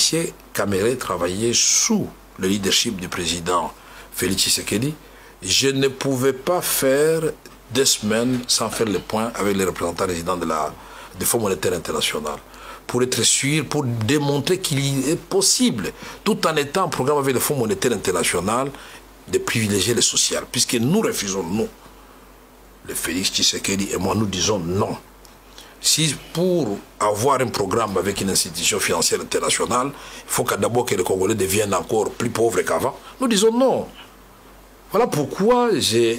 Kamere travaillait sous le leadership du président Félix Tshisekedi, je ne pouvais pas faire 2 semaines sans faire le point avec les représentants résidents du Fonds monétaire international, pour être sûr, pour démontrer qu'il est possible, tout en étant en programme avec le Fonds monétaire international, de privilégier le social. Puisque nous refusons, nous, le Félix Tshisekedi et moi, nous disons non. Si pour avoir un programme avec une institution financière internationale, il faut d'abord que les Congolais deviennent encore plus pauvres qu'avant, nous disons non. Voilà pourquoi je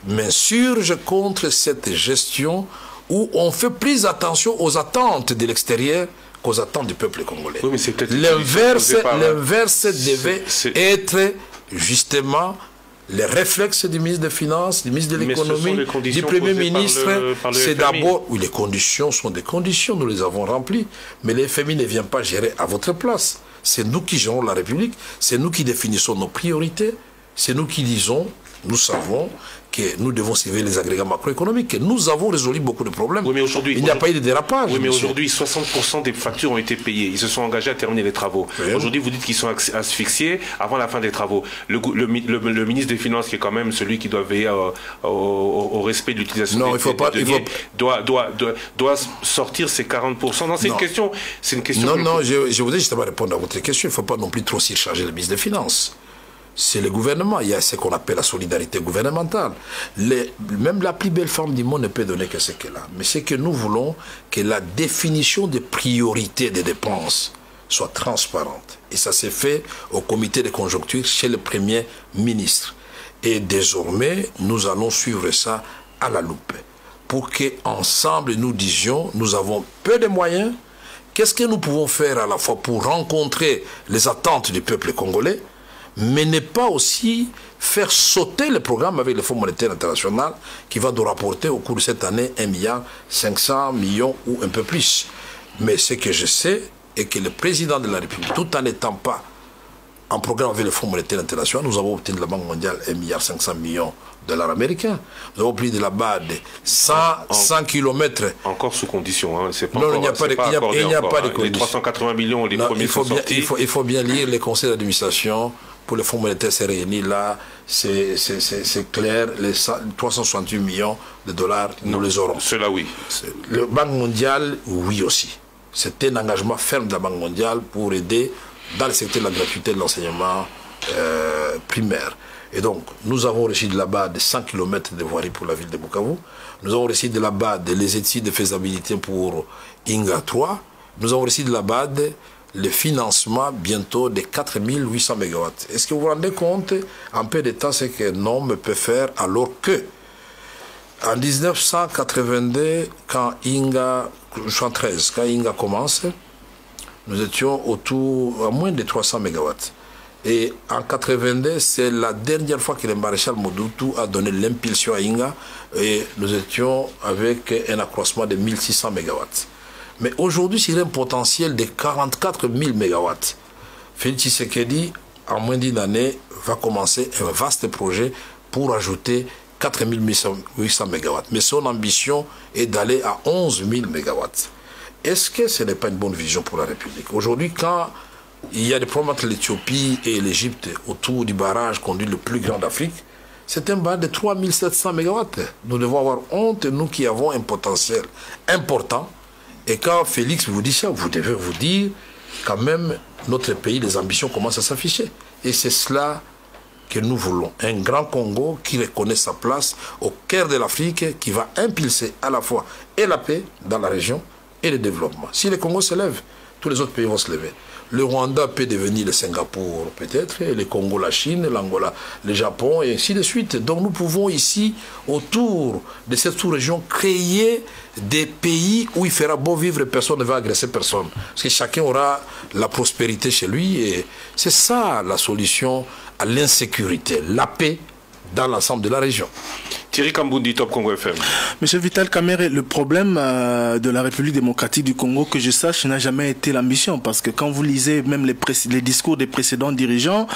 m'insurge contre cette gestion où on fait plus attention aux attentes de l'extérieur qu'aux attentes du peuple congolais. Oui, mais l'inverse devait être justement les réflexes du ministre des Finances, du ministre de l'Économie, du Premier ministre. C'est d'abord, oui, les conditions sont des conditions, nous les avons remplies, mais le FMI ne vient pas gérer à votre place. C'est nous qui gérons la République, c'est nous qui définissons nos priorités, c'est nous qui disons, nous savons que nous devons suivre les agrégats macroéconomiques, que nous avons résolu beaucoup de problèmes. Oui, mais aujourd'hui, il n'y a pas eu de dérapage. Oui, mais aujourd'hui, 60% des factures ont été payées. Ils se sont engagés à terminer les travaux. Oui. Aujourd'hui, vous dites qu'ils sont asphyxiés avant la fin des travaux. Le ministre des Finances, qui est quand même celui qui doit veiller au respect de l'utilisation des deniers, doit sortir ces 40%. Non, c'est une question. Non, je voudrais justement répondre à votre question. Il ne faut pas non plus trop surcharger le ministre des Finances. C'est le gouvernement, il y a ce qu'on appelle la solidarité gouvernementale. Même la plus belle femme du monde ne peut donner que ce qu'elle a. Mais c'est que nous voulons que la définition des priorités des dépenses soit transparente. Et ça s'est fait au comité de conjoncture chez le Premier ministre. Et désormais, nous allons suivre ça à la loupe. Pour qu'ensemble, nous disions, nous avons peu de moyens. Qu'est-ce que nous pouvons faire à la fois pour rencontrer les attentes du peuple congolais, mais ne pas aussi faire sauter le programme avec le Fonds monétaire international qui va nous rapporter au cours de cette année 1,5 milliard ou un peu plus. Mais ce que je sais est que le président de la République, tout en n'étant pas en programme avec le Fonds monétaire international, nous avons obtenu de la Banque mondiale 1,5 milliard de dollars américains. Nous avons pris de la base de 100 km. Encore sous condition. Hein. Non, il n'y a pas de condition. Les 380 millions, les premiers sont sortis. Il faut bien lire les conseils d'administration. Pour le Fonds monétaire s'est réuni là, c'est clair, les 368 millions de dollars, nous les aurons. Cela oui. Le Banque mondiale, oui aussi. C'était un engagement ferme de la Banque mondiale pour aider dans le secteur de la gratuité de l'enseignement primaire. Et donc, nous avons reçu de là-bas de 100 km de voirie pour la ville de Bukavu. Nous avons reçu de là-bas les études de faisabilité pour Inga 3. Nous avons reçu de là-bas le financement bientôt de 4800 MW. Est-ce que vous vous rendez compte en peu de temps ce qu'un homme peut faire alors que En 1982, quand Inga commence, nous étions autour à moins de 300 MW. Et en 82, c'est la dernière fois que le maréchal Mobutu a donné l'impulsion à Inga, et nous étions avec un accroissement de 1600 MW. Mais aujourd'hui, c'est un potentiel de 44 000 MW. Félix Tshisekedi, en moins d'une année, va commencer un vaste projet pour ajouter 4 800 MW. Mais son ambition est d'aller à 11 000 MW. Est-ce que ce n'est pas une bonne vision pour la République? Aujourd'hui, quand il y a des problèmes entre l'Éthiopie et l'Égypte autour du barrage conduit le plus grand d'Afrique, c'est un barrage de 3 700 MW. Nous devons avoir honte, nous qui avons un potentiel important. Et quand Félix vous dit ça, vous devez vous dire, quand même, notre pays, les ambitions commencent à s'afficher. Et c'est cela que nous voulons. Un grand Congo qui reconnaît sa place au cœur de l'Afrique, qui va impulser à la fois et la paix dans la région et le développement. Si le Congo se lève, tous les autres pays vont se lever. Le Rwanda peut devenir le Singapour peut-être, le Congo la Chine, l'Angola le Japon, et ainsi de suite. Donc nous pouvons ici, autour de cette sous-région, créer des pays où il fera beau vivre et personne ne va agresser personne. Parce que chacun aura la prospérité chez lui, et c'est ça la solution à l'insécurité, la paix dans l'ensemble de la région. Thierry Kambundi, Top Congo FM. Monsieur Vital Kamerhe, le problème de la République démocratique du Congo, que je sache, n'a jamais été l'ambition. Parce que quand vous lisez même les discours des précédents dirigeants,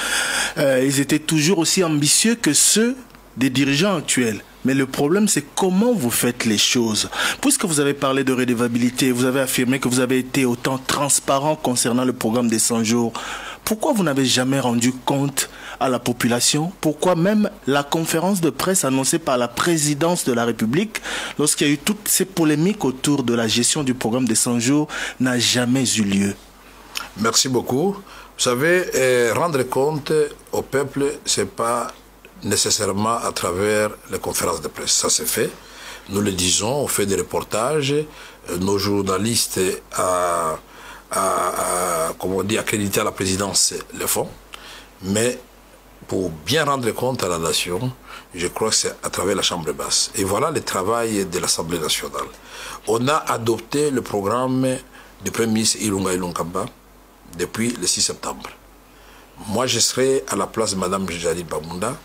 ils étaient toujours aussi ambitieux que ceux des dirigeants actuels. Mais le problème, c'est comment vous faites les choses. Puisque vous avez parlé de redevabilité, vous avez affirmé que vous avez été autant transparent concernant le programme des 100 jours. Pourquoi vous n'avez jamais rendu compte à la population? Pourquoi même la conférence de presse annoncée par la présidence de la République, lorsqu'il y a eu toutes ces polémiques autour de la gestion du programme des 100 jours, n'a jamais eu lieu? Merci beaucoup. Vous savez, rendre compte au peuple, ce n'est pas nécessairement à travers les conférences de presse. Ça c'est fait. Nous le disons, on fait des reportages. Nos journalistes comme on dit, accrédités à la présidence le font. Mais pour bien rendre compte à la nation, je crois que c'est à travers la Chambre basse. Et voilà le travail de l'Assemblée nationale. On a adopté le programme du Premier ministre Ilunga Ilunkamba depuis le 6 septembre. Moi, je serai à la place de Mme Jali Bamunda.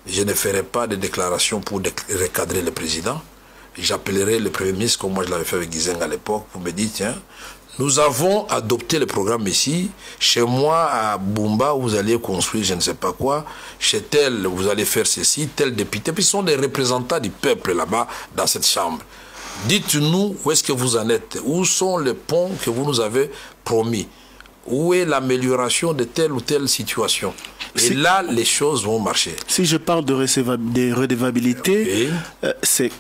Je ne ferai pas de déclaration pour recadrer le président. J'appellerai le Premier ministre, comme moi je l'avais fait avec Gizenga à l'époque, pour me dire, tiens, nous avons adopté le programme ici. Chez moi, à Bumba, vous allez construire je ne sais pas quoi. Chez tel, vous allez faire ceci, tel député. Puis ce sont des représentants du peuple là-bas, dans cette chambre. Dites-nous où est-ce que vous en êtes. Où sont les ponts que vous nous avez promis? Où est l'amélioration de telle ou telle situation? Et là, les choses vont marcher. Si je parle de redevabilité, c'est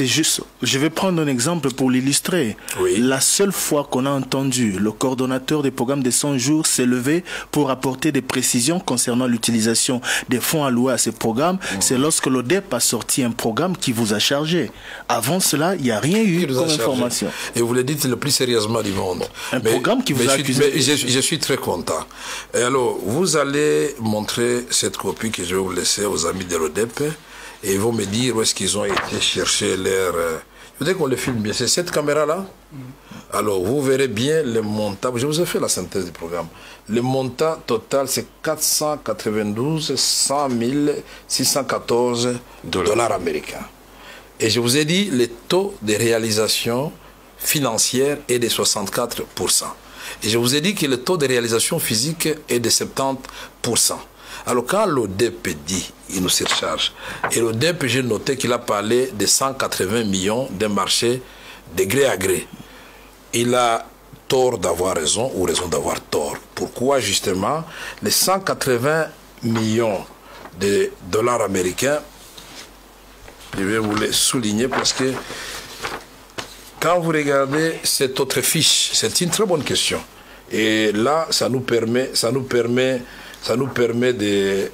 juste... Je vais prendre un exemple pour l'illustrer. Oui. La seule fois qu'on a entendu le coordonnateur des programmes des 100 jours s'élever pour apporter des précisions concernant l'utilisation des fonds alloués à ces programmes, c'est lorsque l'ODEP a sorti un programme qui vous a chargé. Avant cela, il n'y a rien eu comme information. Et vous le dites le plus sérieusement du monde. Programme qui vous a accusé. Je suis très content. Et alors, vous allez montrer cette copie que je vais vous laisser aux amis de l'ODEP et ils vont me dire où est-ce qu'ils ont été chercher leur... Je voudrais qu'on le filme bien. C'est cette caméra-là. Alors, vous verrez bien le montant. Je vous ai fait la synthèse du programme. Le montant total, c'est 492 100 614 dollars américains. Et je vous ai dit, le taux de réalisation financière est de 64%. Et je vous ai dit que le taux de réalisation physique est de 70%. Alors quand l'ODEP dit, il nous surcharge, et l'ODEP, j'ai noté qu'il a parlé de 180 millions d'un marché de gré à gré. Il a tort d'avoir raison ou raison d'avoir tort. Pourquoi justement les 180 millions de dollars américains, je vais vous les souligner parce que quand vous regardez cette autre fiche, c'est une très bonne question. Et là, ça nous permet de...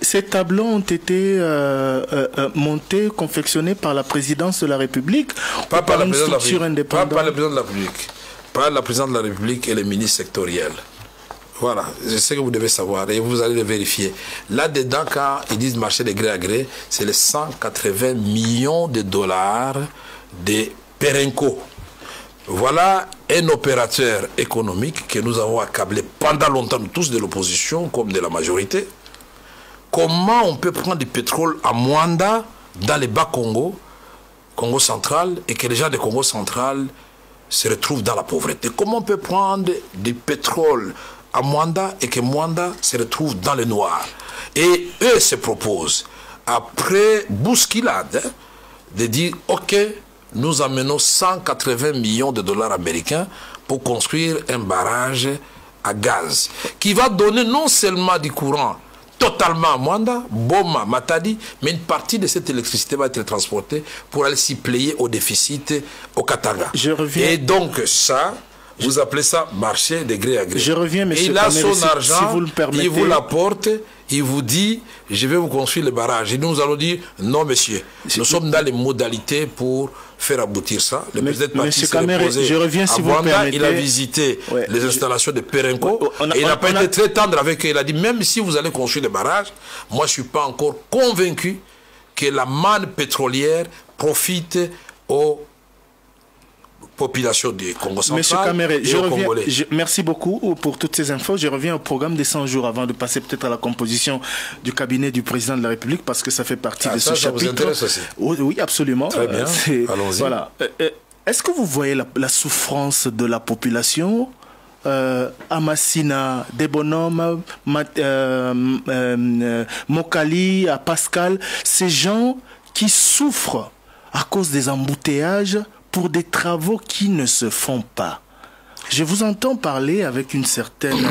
Ces tableaux ont été montés, confectionnés par la présidence de la République, pas par une structure indépendante? Pas par le président de la République. Par la présidente de la République et les ministres sectoriels. Voilà, c'est ce que vous devez savoir et vous allez le vérifier. Là-dedans, quand ils disent marché de gré à gré, c'est les 180 millions de dollars de Perenco. Voilà un opérateur économique que nous avons accablé pendant longtemps, tous de l'opposition comme de la majorité. Comment on peut prendre du pétrole à Mwanda, dans les Bas-Congo, Congo central, et que les gens de Congo central se retrouvent dans la pauvreté? Comment on peut prendre du pétrole à Mwanda et que Mwanda se retrouve dans le noir? Et eux se proposent, après bousculade, de dire « Ok, nous amenons 180 millions de dollars américains pour construire un barrage à gaz qui va donner non seulement du courant totalement à Mwanda, Boma, Matadi, mais une partie de cette électricité va être transportée pour aller s'y player au déficit au Katanga. Et donc ça, vous appelez ça marché de gré à gré. Je reviens, monsieur. Et il a son argent, si vous le permettez, il vous l'apporte, il vous dit, je vais vous construire le barrage. Et nous allons dire, non monsieur, nous sommes dans les modalités pour faire aboutir ça. Le président de parti s'est reposé je reviens, si à vous le Mwanda, permettez. il a visité les installations de Perenco, et il n'a pas été très tendre avec eux. Il a dit, même si vous allez construire le barrage, moi je ne suis pas encore convaincu que la manne pétrolière profite aux population du Congo central. Monsieur Kamere, et aux Congolais. Merci beaucoup pour toutes ces infos. Je reviens au programme des 100 jours avant de passer peut-être à la composition du cabinet du président de la République parce que ça fait partie de ce chapitre. Ça vous intéresse aussi? Oui, absolument. Très bien. Allons-y. Voilà. Est-ce que vous voyez la souffrance de la population à Massina, des bonhommes, Mokali, à Pascal, ces gens qui souffrent à cause des embouteillages pour des travaux qui ne se font pas? Je vous entends parler avec une certaine,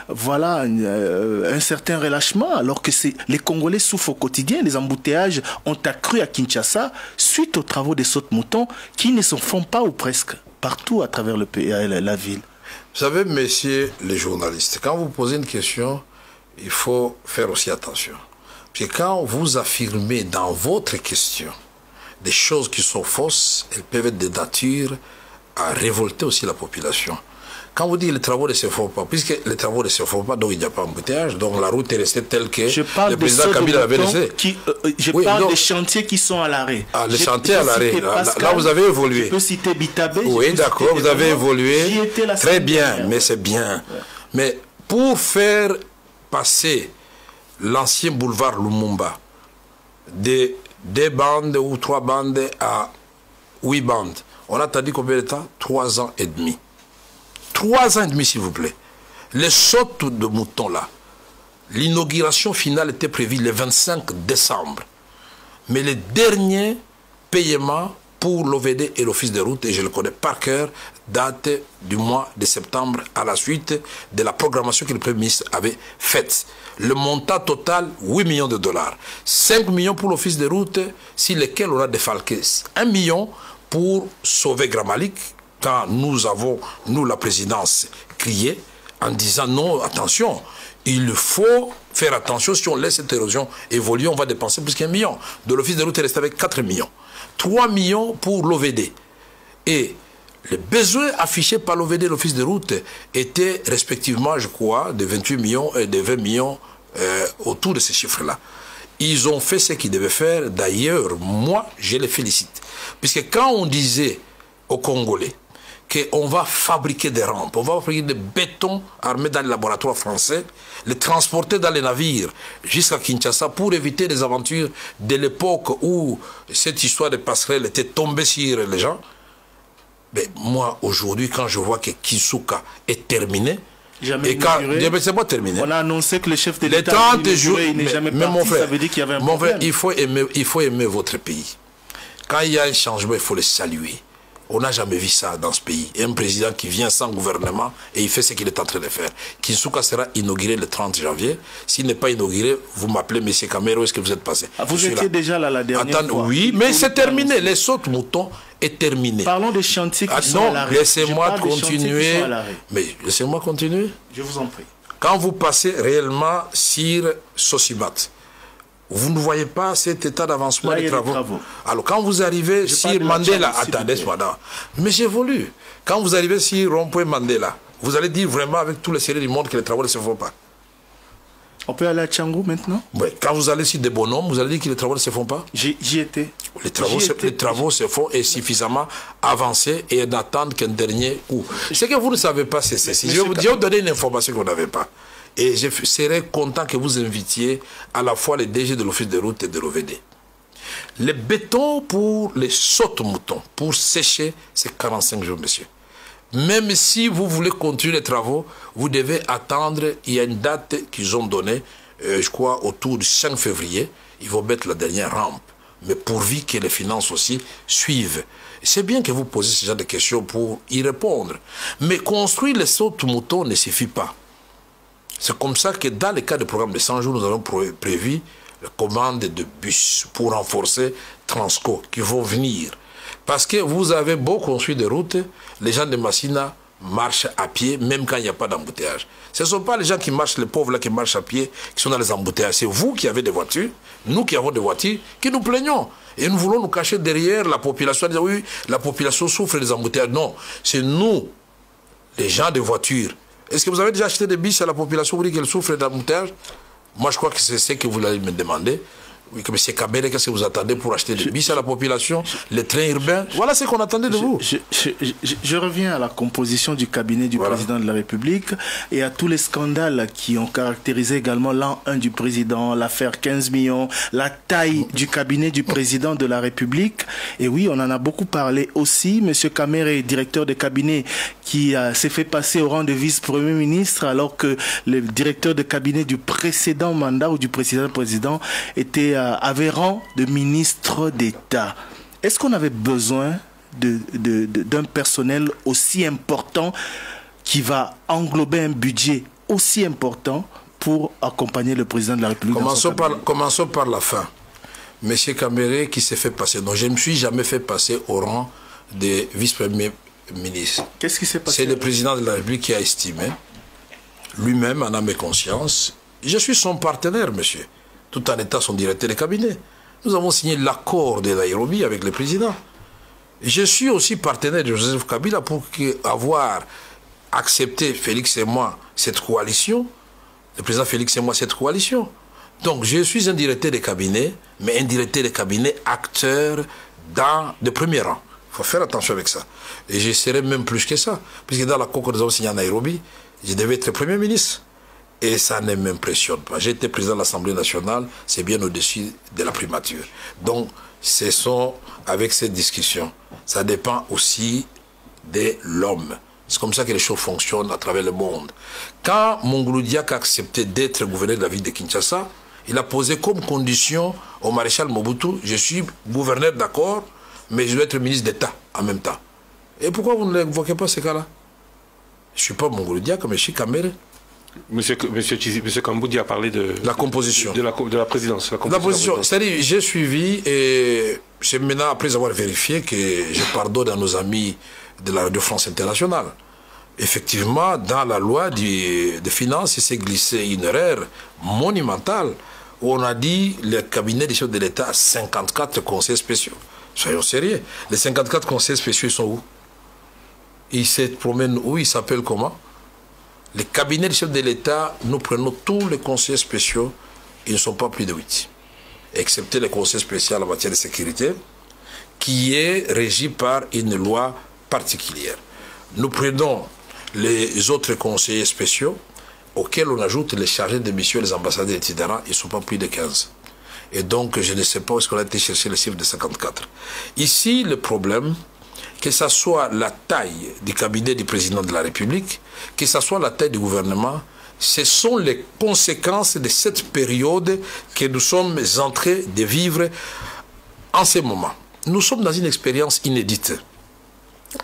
un certain relâchement, alors que les Congolais souffrent au quotidien. Les embouteillages ont accru à Kinshasa suite aux travaux des sautes-moutons qui ne se font pas ou presque partout à travers le pays, la ville. Vous savez, messieurs les journalistes, quand vous posez une question, il faut faire aussi attention. Puis quand vous affirmez dans votre question des choses qui sont fausses, elles peuvent être de nature à révolter aussi la population. Quand vous dites que les travaux ne se font pas, puisque les travaux ne se font pas, donc il n'y a pas d'embouteillage, donc la route est restée telle que le président Kabila avait laissé. Je parle des chantiers qui sont à l'arrêt. Ah, les chantiers à l'arrêt. Là, vous avez évolué. Je peux citer Bitabé. Oui, d'accord, vous avez évolué. Très bien, mais c'est bien. Mais pour faire passer l'ancien boulevard Lumumba des 2 bandes ou 3 bandes à 8 bandes, on a attendu combien de temps? 3 ans et demi. 3 ans et demi, s'il vous plaît. Les sautes de moutons là, l'inauguration finale était prévue le 25 décembre. Mais les derniers paiements pour l'OVD et l'Office de route, et je le connais par cœur, datent du mois de septembre à la suite de la programmation que le Premier ministre avait faite. Le montant total, 8 millions de dollars. 5 millions pour l'Office de route, sur lesquels on a défalqué 1 million pour sauver Gramalik, quand nous avons, nous la présidence, crié en disant non, attention, il faut faire attention, si on laisse cette érosion évoluer, on va dépenser plus qu'1 million. De l'Office de route est resté avec 4 millions. 3 millions pour l'OVD. Et les besoins affichés par l'OVD et l'Office de route étaient respectivement, je crois, de 28 millions et de 20 millions autour de ces chiffres-là. Ils ont fait ce qu'ils devaient faire. D'ailleurs, moi, je les félicite. Puisque quand on disait aux Congolais qu'on va fabriquer des rampes, on va fabriquer des bétons armés dans les laboratoires français, les transporter dans les navires jusqu'à Kinshasa pour éviter les aventures de l'époque où cette histoire de passerelle était tombée sur les gens. Mais moi, aujourd'hui, quand je vois que Kisuka est terminé, c'est pas terminé. On a annoncé que le chef de l'État n'est jamais parti, mon frère, ça veut dire qu'il y avait un problème. Il faut aimer votre pays. Quand il y a un changement, il faut le saluer. On n'a jamais vu ça dans ce pays. Un président qui vient sans gouvernement et il fait ce qu'il est en train de faire. Kinsuka sera inauguré le 30 janvier. S'il n'est pas inauguré, vous m'appelez M. Kamere, où est-ce que vous êtes passé? Vous étiez déjà là la dernière fois. Oui, mais c'est terminé. Les sautes moutons est terminé. Parlons des chantiers qui sont à l'arrêt. Laissez-moi continuer. Mais laissez-moi continuer. Je vous en prie. Quand vous passez réellement sur Sosibat, vous ne voyez pas cet état d'avancement des travaux. Alors, quand vous arrivez sur Mandela, attendez, mais j'évolue. Quand vous arrivez sur Rond-Point Mandela, vous allez dire vraiment avec tous les sérieux du monde que les travaux ne se font pas. On peut aller à Tchangou maintenant? Oui, quand vous allez sur des bonhommes, vous allez dire que les travaux ne se font pas? J'y étais. Les travaux se font et suffisamment avancés et d'attendre qu'un dernier coup. Ce que vous ne savez pas, c'est ceci. Je vais vous donner une information que vous n'avez pas. Et je serais content que vous invitiez à la fois les DG de l'Office de route et de l'OVD. Le béton pour les sautes-moutons, pour sécher, c'est 45 jours, monsieur. Même si vous voulez continuer les travaux, vous devez attendre, il y a une date qu'ils ont donnée, je crois autour du 5 février, ils vont mettre la dernière rampe. Mais pourvu que les finances aussi suivent. C'est bien que vous posiez ce genre de questions pour y répondre. Mais construire les sautes-moutons ne suffit pas. C'est comme ça que dans le cas du programme de 100 jours, nous avons prévu la commande de bus pour renforcer Transco qui vont venir. Parce que vous avez beau construire des routes, les gens de Massina marchent à pied, même quand il n'y a pas d'embouteillage. Ce ne sont pas les gens qui marchent, les pauvres là qui marchent à pied, qui sont dans les embouteillages. C'est vous qui avez des voitures, nous qui avons des voitures, qui nous plaignons. Et nous voulons nous cacher derrière la population, dire oui, la population souffre des embouteillages. Non, c'est nous, les gens des voitures. Est-ce que vous avez déjà acheté des bus à la population pour dire qu'elle souffre d'embouteillage? Moi, je crois que c'est ce que vous allez me demander. Oui, comme M. Kabele, qu'est-ce que vous attendez pour acheter des bus à la population, les trains urbains? Voilà ce qu'on attendait de vous. Je reviens à la composition du cabinet du président de la République et à tous les scandales qui ont caractérisé également l'an 1 du président, l'affaire 15 millions, la taille du cabinet du président de la République. Et oui, on en a beaucoup parlé aussi. M. Kamere, directeur de cabinet, qui s'est fait passer au rang de vice-premier ministre alors que le directeur de cabinet du précédent mandat ou du précédent avait rang de ministre d'État. Est-ce qu'on avait besoin d'un personnel aussi important qui va englober un budget aussi important pour accompagner le président de la République? Commençons par la fin. Monsieur Kamere qui s'est fait passer. Non, je ne me suis jamais fait passer au rang de vice-premier ministre. Qu'est-ce qui s'est passé? C'est le président de la République qui a estimé, lui-même en âme et conscience, je suis son partenaire, monsieur, tout en étant son directeur de cabinet. Nous avons signé l'accord de Nairobi avec le président. Je suis aussi partenaire de Joseph Kabila pour avoir accepté, Félix et moi, cette coalition, le président Félix et moi, cette coalition. Donc, je suis un directeur de cabinet, mais un directeur de cabinet acteur de premier rang. Il faut faire attention avec ça. Et je serai même plus que ça, puisque dans l'accord que nous avons signé à Nairobi, je devais être Premier ministre. Et ça ne m'impressionne pas. J'ai été président de l'Assemblée nationale, c'est bien au-dessus de la primature. Donc, ce sont avec cette discussion. Ça dépend aussi de l'homme. C'est comme ça que les choses fonctionnent à travers le monde. Quand Mongolou Diak a accepté d'être gouverneur de la ville de Kinshasa, il a posé comme condition au maréchal Mobutu, je suis gouverneur d'accord, mais je dois être ministre d'État en même temps. Et pourquoi vous ne l'évoquez pas ces cas-là? Je ne suis pas Mongolou Diak, mais je suis Kamere. Monsieur Kamboudi a parlé de la composition de la présidence. La position, c'est-à-dire, j'ai suivi et c'est maintenant après avoir vérifié que je pardonne à nos amis de la Radio France Internationale. Effectivement, dans la loi des finances, il s'est glissé une erreur monumentale où on a dit le cabinet des chefs de l'État a 54 conseils spéciaux. Soyons sérieux. Les 54 conseils spéciaux sont où? Ils se promènent où? Ils s'appellent comment? Les cabinets du chef de l'État, nous prenons tous les conseils spéciaux, ils ne sont pas plus de 8. Excepté les conseils spéciaux en matière de sécurité, qui est régi par une loi particulière. Nous prenons les autres conseillers spéciaux, auxquels on ajoute les chargés de mission, les ambassadeurs, etc. Ils ne sont pas plus de 15. Et donc, je ne sais pas où est-ce qu'on a été chercher le chiffre de 54. Ici, le problème, que ce soit la taille du cabinet du président de la République, que ce soit la taille du gouvernement, ce sont les conséquences de cette période que nous sommes en train de vivre en ce moment. Nous sommes dans une expérience inédite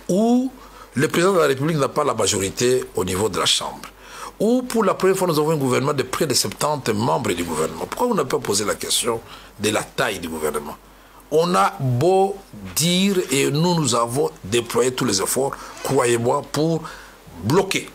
où le président de la République n'a pas la majorité au niveau de la Chambre, où pour la première fois nous avons un gouvernement de près de 70 membres du gouvernement. Pourquoi on n'a pas posé la question de la taille du gouvernement? On a beau dire, et nous avons déployé tous les efforts, croyez-moi, pour bloquer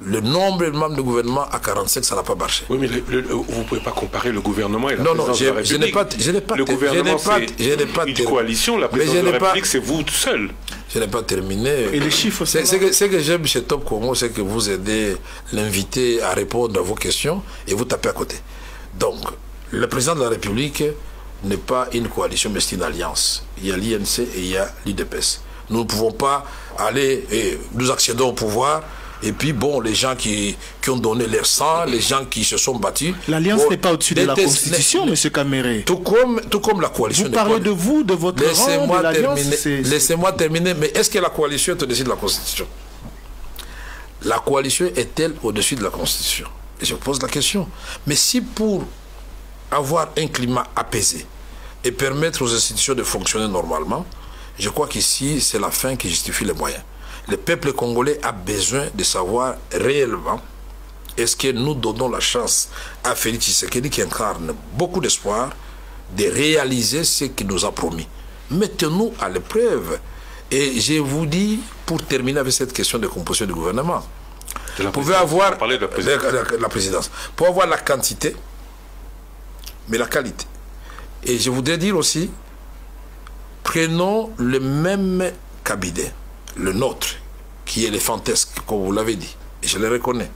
le nombre de membres du gouvernement à 45, ça n'a pas marché. Oui, mais vous ne pouvez pas comparer le gouvernement et la présidence de la République. Je n'ai pas le gouvernement, c'est une coalition, la présidence de la République, c'est vous tout seul. Ce n'est pas terminé. Et les chiffres, ce que j'aime chez Top Congo, c'est que vous aidez l'invité à répondre à vos questions et vous tapez à côté. Donc, le président de la République n'est pas une coalition, mais c'est une alliance. Il y a l'INC et il y a l'UDPS. Nous ne pouvons pas aller et nous accédons au pouvoir. Et puis, bon, les gens qui ont donné leur sang, les gens qui se sont battus... L'Alliance bon, n'est pas au-dessus de la Constitution, M. Caméré. Tout comme la coalition... Vous parlez de vous, de votre rang, de l'Alliance. Laissez-moi terminer. Mais est-ce que la coalition est au-dessus de la Constitution? La coalition est-elle au-dessus de la Constitution? Et je pose la question. Mais si pour avoir un climat apaisé et permettre aux institutions de fonctionner normalement, je crois qu'ici, c'est la fin qui justifie les moyens. Le peuple congolais a besoin de savoir réellement est-ce que nous donnons la chance à Félix Tshisekedi, qui incarne beaucoup d'espoir, de réaliser ce qu'il nous a promis. Mettez-nous à l'épreuve. Et je vous dis, pour terminer avec cette question de composition du gouvernement, vous pouvez avoir la présidence. Pour avoir la quantité, mais la qualité. Et je voudrais dire aussi, prenons le même cabinet, le nôtre, qui est éléphantesque, comme vous l'avez dit, et je le reconnais.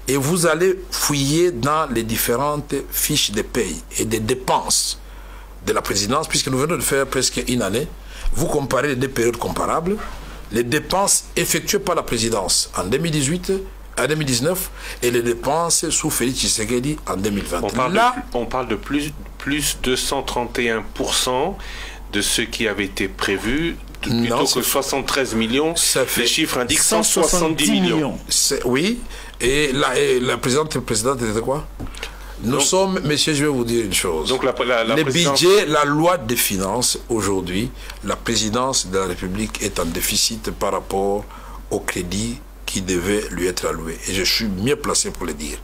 Et vous allez fouiller dans les différentes fiches de paye et des dépenses de la présidence, puisque nous venons de faire presque une année. Vous comparez les deux périodes comparables, les dépenses effectuées par la présidence en 2018 à 2019 et les dépenses sous Félix Tshisekedi en 2020. On parle de plus 231% de ce qui avait été prévu. Plutôt que 73 millions, les chiffres indiquent 170 millions. Oui, et la présidente était quoi? Nous sommes, messieurs, je vais vous dire une chose. Donc le budget, la loi des finances, aujourd'hui, la présidence de la République est en déficit par rapport au crédit qui devait lui être alloué. Et je suis mieux placé pour le dire.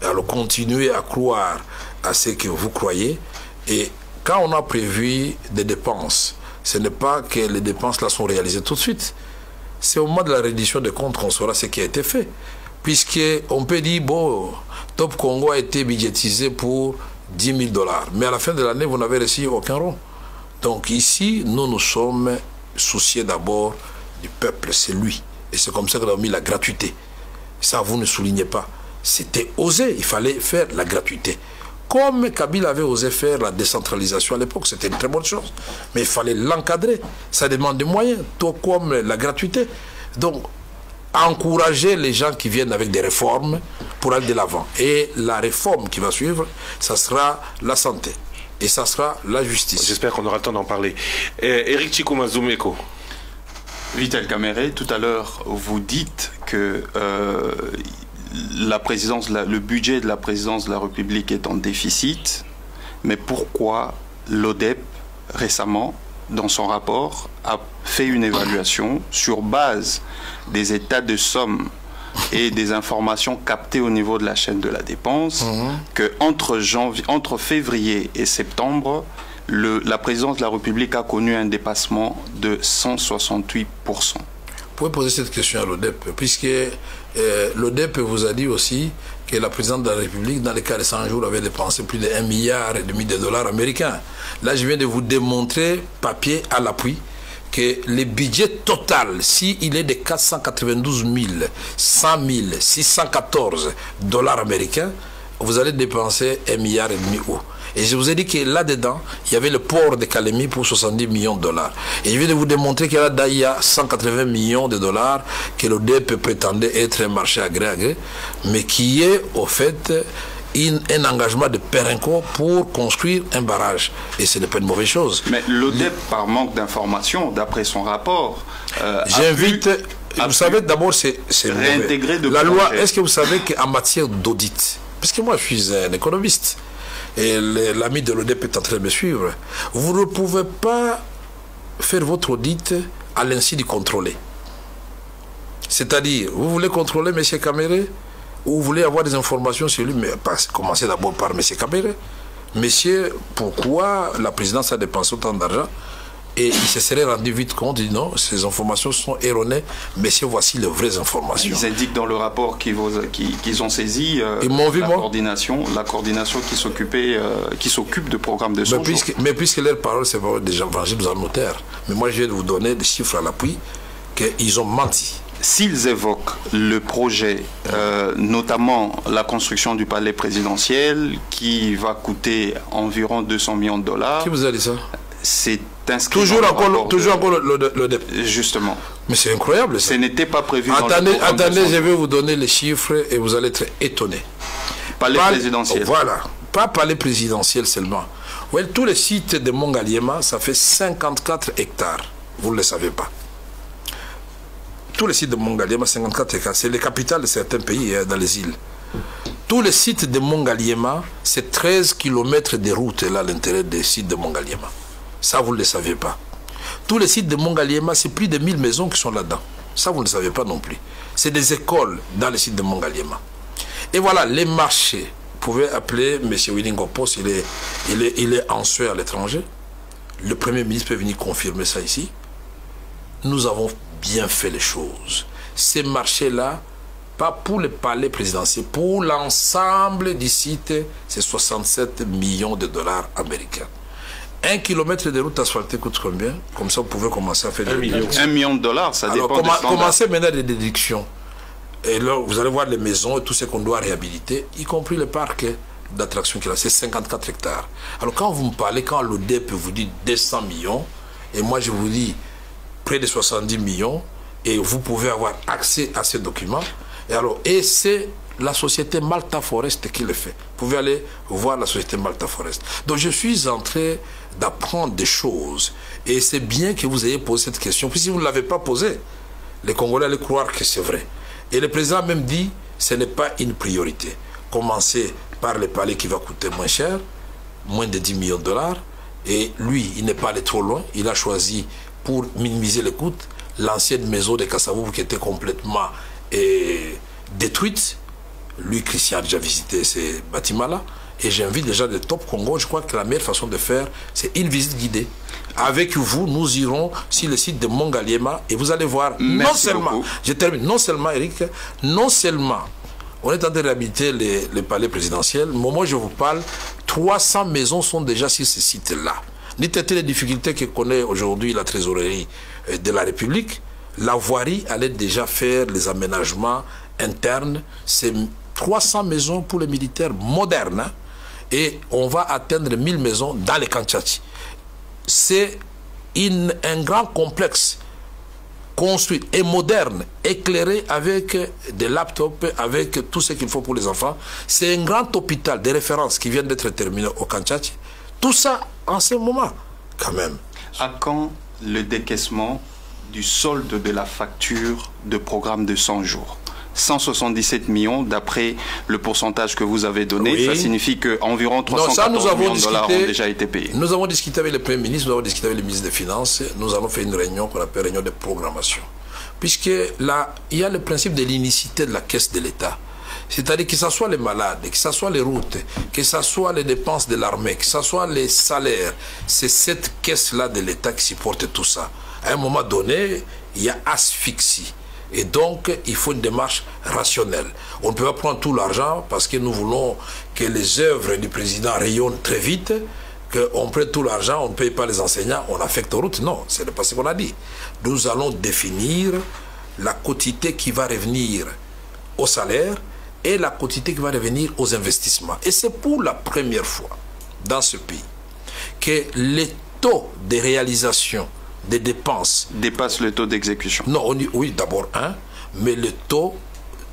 Alors continuez à croire à ce que vous croyez. Et quand on a prévu des dépenses, ce n'est pas que les dépenses là sont réalisées tout de suite. C'est au moment de la reddition des comptes qu'on saura ce qui a été fait. Puisqu'on peut dire, bon, Top Congo a été budgétisé pour 10 000 $. Mais à la fin de l'année, vous n'avez reçu aucun rond. Donc ici, nous sommes souciés d'abord du peuple, c'est lui. Et c'est comme ça qu'on a mis la gratuité. Ça, vous ne soulignez pas. C'était osé, il fallait faire la gratuité. Comme Kabila avait osé faire la décentralisation à l'époque, c'était une très bonne chose. Mais il fallait l'encadrer. Ça demande des moyens, tout comme la gratuité. Donc, encourager les gens qui viennent avec des réformes pour aller de l'avant. Et la réforme qui va suivre, ça sera la santé. Et ça sera la justice. J'espère qu'on aura le temps d'en parler. Éric Chikoumazumeko. Vital Caméré, tout à l'heure, vous dites que le budget de la présidence de la République est en déficit, mais pourquoi l'ODEP, récemment, dans son rapport, a fait une évaluation sur base des états de somme et des informations captées au niveau de la chaîne de la dépense, que entre février et septembre, la présidence de la République a connu un dépassement de 168%. Vous pouvez poser cette question à l'ODEP, puisque l'ODEP vous a dit aussi que la présidente de la République, dans les cas de 100 jours, avait dépensé plus de 1,5 milliard de dollars américains. Là, je viens de vous démontrer, papier à l'appui, que le budget total, s'il est de 492 100 614 $ américains, vous allez dépenser 1,5 milliard €. Et je vous ai dit que là-dedans, il y avait le port de Kalemi pour 70 millions de $. Et je viens de vous démontrer qu'il y a 180 millions de $ que l'ODEP prétendait être un marché à gré à gré, mais qui est au fait un engagement de Perenco pour construire un barrage. Et ce n'est pas une mauvaise chose. Mais l'ODEP, par manque d'informations, d'après son rapport, j'invite... Vous savez, d'abord, c'est réintégré de la loi. Est-ce que vous savez qu'en matière d'audit, parce que moi, je suis un économiste, et l'ami de l'ODEP est en train de me suivre, vous ne pouvez pas faire votre audit à l'insu du contrôlé. C'est-à-dire, vous voulez contrôler M. Caméré, ou vous voulez avoir des informations sur lui, mais commencez d'abord par M. Caméré. Monsieur, pourquoi la présidence a dépensé autant d'argent? Et il se serait rendu vite compte, il dit non, ces informations sont erronées, messieurs, voici les vraies informations. Ils indiquent dans le rapport qu'ils ont saisi la coordination qui s'occupe de programmes de 100 jours. Mais puisque leur parole, c'est pas des évangiles notaires. Mais moi, je viens de vous donner des chiffres à l'appui qu'ils ont menti. S'ils évoquent le projet, notamment la construction du palais présidentiel, qui va coûter environ 200 millions de dollars. Qui vous a dit ça? C'est inscrit toujours encore le DEP. Justement. Mais c'est incroyable ça. Ce n'était pas prévu dans le programme. Attendez, je vais vous donner les chiffres et vous allez être étonnés. Palais présidentiel. Voilà. Pas palais présidentiel seulement. Ouais, tous les sites de Mongaliema, ça fait 54 hectares. Vous ne le savez pas. Tous les sites de Mongaliema, 54 hectares. C'est les capitales de certains pays dans les îles. Tous les sites de Mongaliema, c'est 13 km de route là à l'intérieur des sites de Mongaliema. Ça, vous ne le savez pas. Tous les sites de Mongaliema, c'est plus de 1000 maisons qui sont là-dedans. Ça, vous ne le savez pas non plus. C'est des écoles dans les sites de Mongaliema. Et voilà, les marchés. Vous pouvez appeler M. Willingopos, il est en Suède à l'étranger. Le Premier ministre peut venir confirmer ça ici. Nous avons bien fait les choses. Ces marchés-là, pas pour le palais présidentiel, pour l'ensemble du site, c'est 67 millions de dollars américains. 1 kilomètre de route asphaltée coûte combien? Comme ça, vous pouvez commencer à faire 1 million de dollars, ça dépend des standards. Commencez maintenant des déductions. Et là, vous allez voir les maisons et tout ce qu'on doit réhabiliter, y compris le parc d'attractions qu'il a, c'est 54 hectares. Alors quand vous me parlez, quand l'ODEP vous dit 200 millions, et moi je vous dis près de 70 millions, et vous pouvez avoir accès à ces documents, et c'est la société Malta Forest qui le fait. Vous pouvez aller voir la société Malta Forest. Donc je suis en train d'apprendre des choses. Et c'est bien que vous ayez posé cette question. Puis si vous ne l'avez pas posée, les Congolais allaient croire que c'est vrai. Et le président a même dit, ce n'est pas une priorité. Commencez par le palais qui va coûter moins cher, moins de 10 millions de dollars. Et lui, il n'est pas allé trop loin. Il a choisi, pour minimiser les coûts, l'ancienne maison de Kassavou qui était complètement détruite. Lui, Christian a déjà visité ces bâtiments-là. Et j'invite les gens de Top Congo. Je crois que la meilleure façon de faire, c'est une visite guidée. Avec vous, nous irons sur le site de Mongaliema et vous allez voir, non seulement, je termine, non seulement, Eric, non seulement, on est en train de réhabiliter les palais présidentiels, mais moi je vous parle, 300 maisons sont déjà sur ce site-là. Dites les difficultés que connaît aujourd'hui la trésorerie de la République, la voirie allait déjà faire les aménagements internes. C'est 300 maisons pour les militaires modernes, hein, et on va atteindre 1000 maisons dans les Kanchati. C'est un grand complexe construit et moderne, éclairé avec des laptops, avec tout ce qu'il faut pour les enfants. C'est un grand hôpital de référence qui vient d'être terminé au Kanchati. Tout ça en ce moment, quand même. À quand le décaissement du solde de la facture de programme de 100 jours? 177 millions, d'après le pourcentage que vous avez donné, oui. Ça signifie qu'environ 314 millions de dollars ont déjà été payés. Nous avons discuté avec le Premier ministre, nous avons discuté avec le ministre des Finances, nous avons fait une réunion qu'on appelle réunion de programmation. Puisque là, il y a le principe de l'unicité de la caisse de l'État. C'est-à-dire que ce soit les malades, que ce soit les routes, que ce soit les dépenses de l'armée, que ce soit les salaires, c'est cette caisse-là de l'État qui supporte tout ça. À un moment donné, il y a asphyxie. Et donc, il faut une démarche rationnelle. On ne peut pas prendre tout l'argent parce que nous voulons que les œuvres du président rayonnent très vite, qu'on prenne tout l'argent, on ne paye pas les enseignants, on affecte aux routes. Non, ce n'est pas ce qu'on a dit. Nous allons définir la quotité qui va revenir au salaire et la quotité qui va revenir aux investissements. Et c'est pour la première fois dans ce pays que les taux de réalisation des dépenses dépasse le taux d'exécution. Non, oui, d'abord mais le taux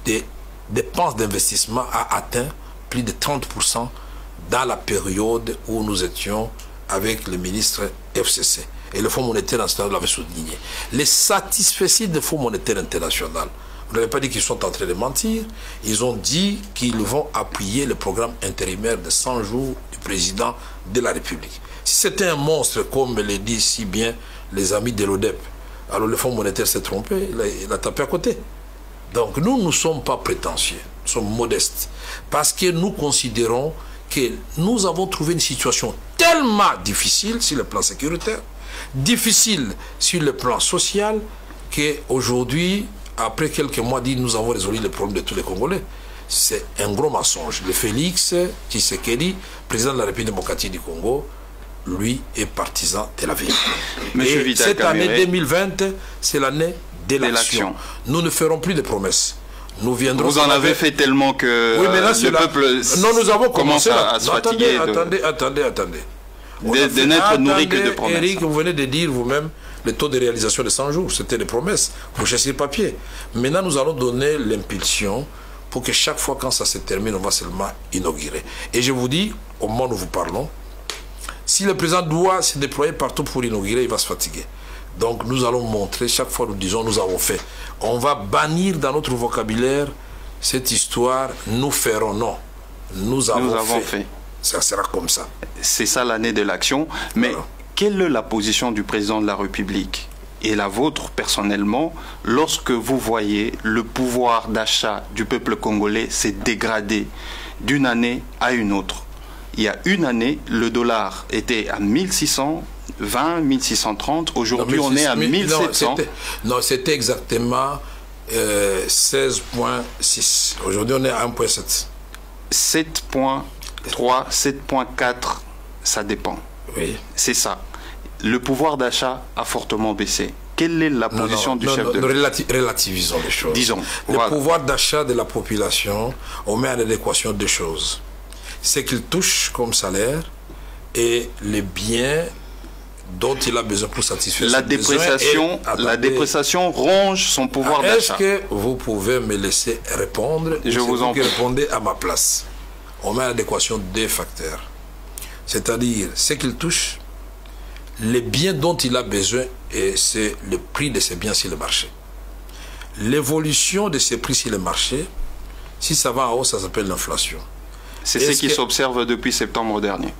des dépenses d'investissement a atteint plus de 30% dans la période où nous étions avec le ministre FCC. Et le Fonds monétaire international l'avait souligné. Les satisfaits du Fonds monétaire international, vous n'avez pas dit qu'ils sont en train de mentir, ils ont dit qu'ils vont appuyer le programme intérimaire de 100 jours du président de la République. Si c'était un monstre, comme le dit si bien les amis de l'ODEP, alors le Fonds monétaire s'est trompé, il a tapé à côté. Donc nous ne sommes pas prétentieux, nous sommes modestes, parce que nous considérons que nous avons trouvé une situation tellement difficile sur le plan sécuritaire, Difficile sur le plan social qu'aujourd'hui, après quelques mois, dit nous avons résolu les problèmes de tous les Congolais. C'est un gros mensonge. Le Félix Tshisekedi, président de la République démocratique du Congo, lui est partisan de la vie. Et cette année 2020, c'est l'année de l'action. Nous ne ferons plus de promesses. Nous viendrons. Vous en avez fait tellement que oui, mais là, le peuple non, nous avons commencé à se fatiguer. Attendez. De n'être nourri que de promesses. Eric, vous venez de dire vous-même le taux de réalisation de 100 jours. C'était des promesses. Vous cherchez le papier. Maintenant, nous allons donner l'impulsion pour que chaque fois quand ça se termine, on va seulement inaugurer. Et je vous dis, au moment où nous vous parlons, si le président doit se déployer partout pour inaugurer, il va se fatiguer. Donc nous allons montrer, chaque fois nous disons nous avons fait. On va bannir dans notre vocabulaire cette histoire, nous ferons, non. Nous avons fait. Ça sera comme ça. C'est ça l'année de l'action. Mais voilà. Quelle est la position du président de la République et la vôtre personnellement lorsque vous voyez le pouvoir d'achat du peuple congolais s'est dégradé d'une année à une autre? Il y a une année, le dollar était à 1620, 1630. Aujourd'hui, on est à 1700. Non, c'était exactement 16,6. Aujourd'hui, on est à 1,7. 7,3, 7,4, ça dépend. Oui. C'est ça. Le pouvoir d'achat a fortement baissé. Quelle est la position du chef de l'État? Relativisons les choses. Disons. Le pouvoir d'achat de la population, on met en adéquation deux choses. C'est qu'il touche comme salaire et les biens dont il a besoin pour satisfaire ses besoins. La dépréciation ronge son pouvoir d'achat. Est-ce que vous pouvez me laisser répondre? Je vous en prie. Répondez à ma place. On met en adéquation deux facteurs. C'est-à-dire, ce qu'il touche, les biens dont il a besoin, et c'est le prix de ces biens sur le marché. L'évolution de ces prix sur le marché, si ça va en haut, ça s'appelle l'inflation. C'est ce qui s'observe depuis septembre dernier.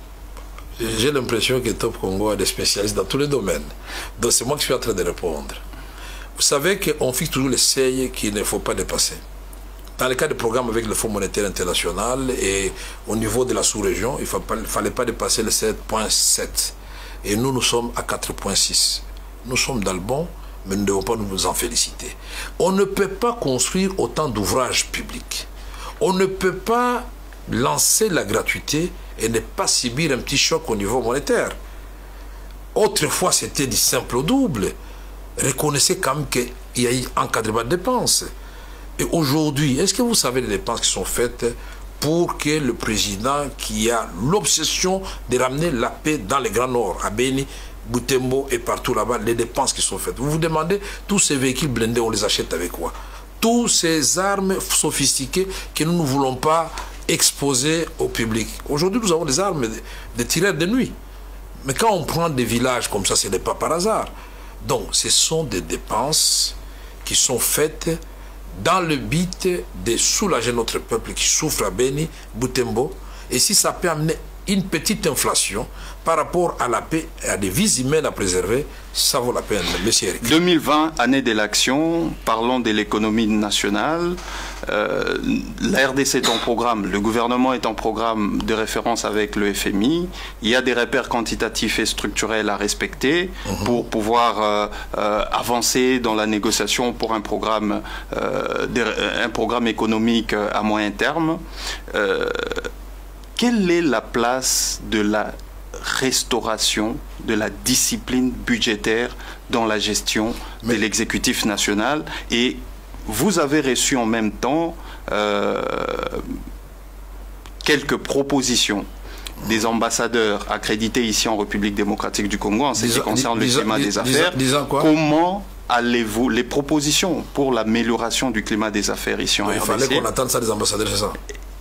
J'ai l'impression que Top Congo a des spécialistes dans tous les domaines. Donc c'est moi qui suis en train de répondre. Vous savez qu'on fixe toujours les seuils qu'il ne faut pas dépasser. Dans le cas du programme avec le Fonds monétaire international et au niveau de la sous-région, il ne fallait pas dépasser le 7,7. Et nous sommes à 4,6. Nous sommes dans le bon, mais nous ne devons pas nous en féliciter. On ne peut pas construire autant d'ouvrages publics. On ne peut pas lancer la gratuité et ne pas subir un petit choc au niveau monétaire. Autrefois, c'était du simple au double. Reconnaissez quand même qu'il y a eu un encadrement de dépenses. Et aujourd'hui, est-ce que vous savez les dépenses qui sont faites pour que le président qui a l'obsession de ramener la paix dans les Grands Nord, à Beni, Butembo et partout là-bas, les dépenses qui sont faites? Vous vous demandez, tous ces véhicules blindés, on les achète avec quoi? Toutes ces armes sophistiquées que nous ne voulons pas exposer au public. Aujourd'hui, nous avons des armes de tireurs de nuit. Mais quand on prend des villages comme ça, ce n'est pas par hasard. Donc, ce sont des dépenses qui sont faites dans le but de soulager notre peuple qui souffre à Beni, Butembo. Et si ça peut amener une petite inflation par rapport à la paix et à des vies humaines à préserver, ça vaut la peine, monsieur Eric. 2020, année de l'action, parlons de l'économie nationale. La RDC est en programme, le gouvernement est en programme de référence avec le FMI. Il y a des repères quantitatifs et structurels à respecter pour pouvoir avancer dans la négociation pour un programme économique à moyen terme. Quelle est la place de la restauration de la discipline budgétaire dans la gestion de l'exécutif national? Et vous avez reçu en même temps quelques propositions des ambassadeurs accrédités ici en République démocratique du Congo en ce qui concerne le climat des affaires. Comment allez-vous, les propositions pour l'amélioration du climat des affaires ici en RDC? Il fallait qu'on attende ça des ambassadeurs, c'est ça?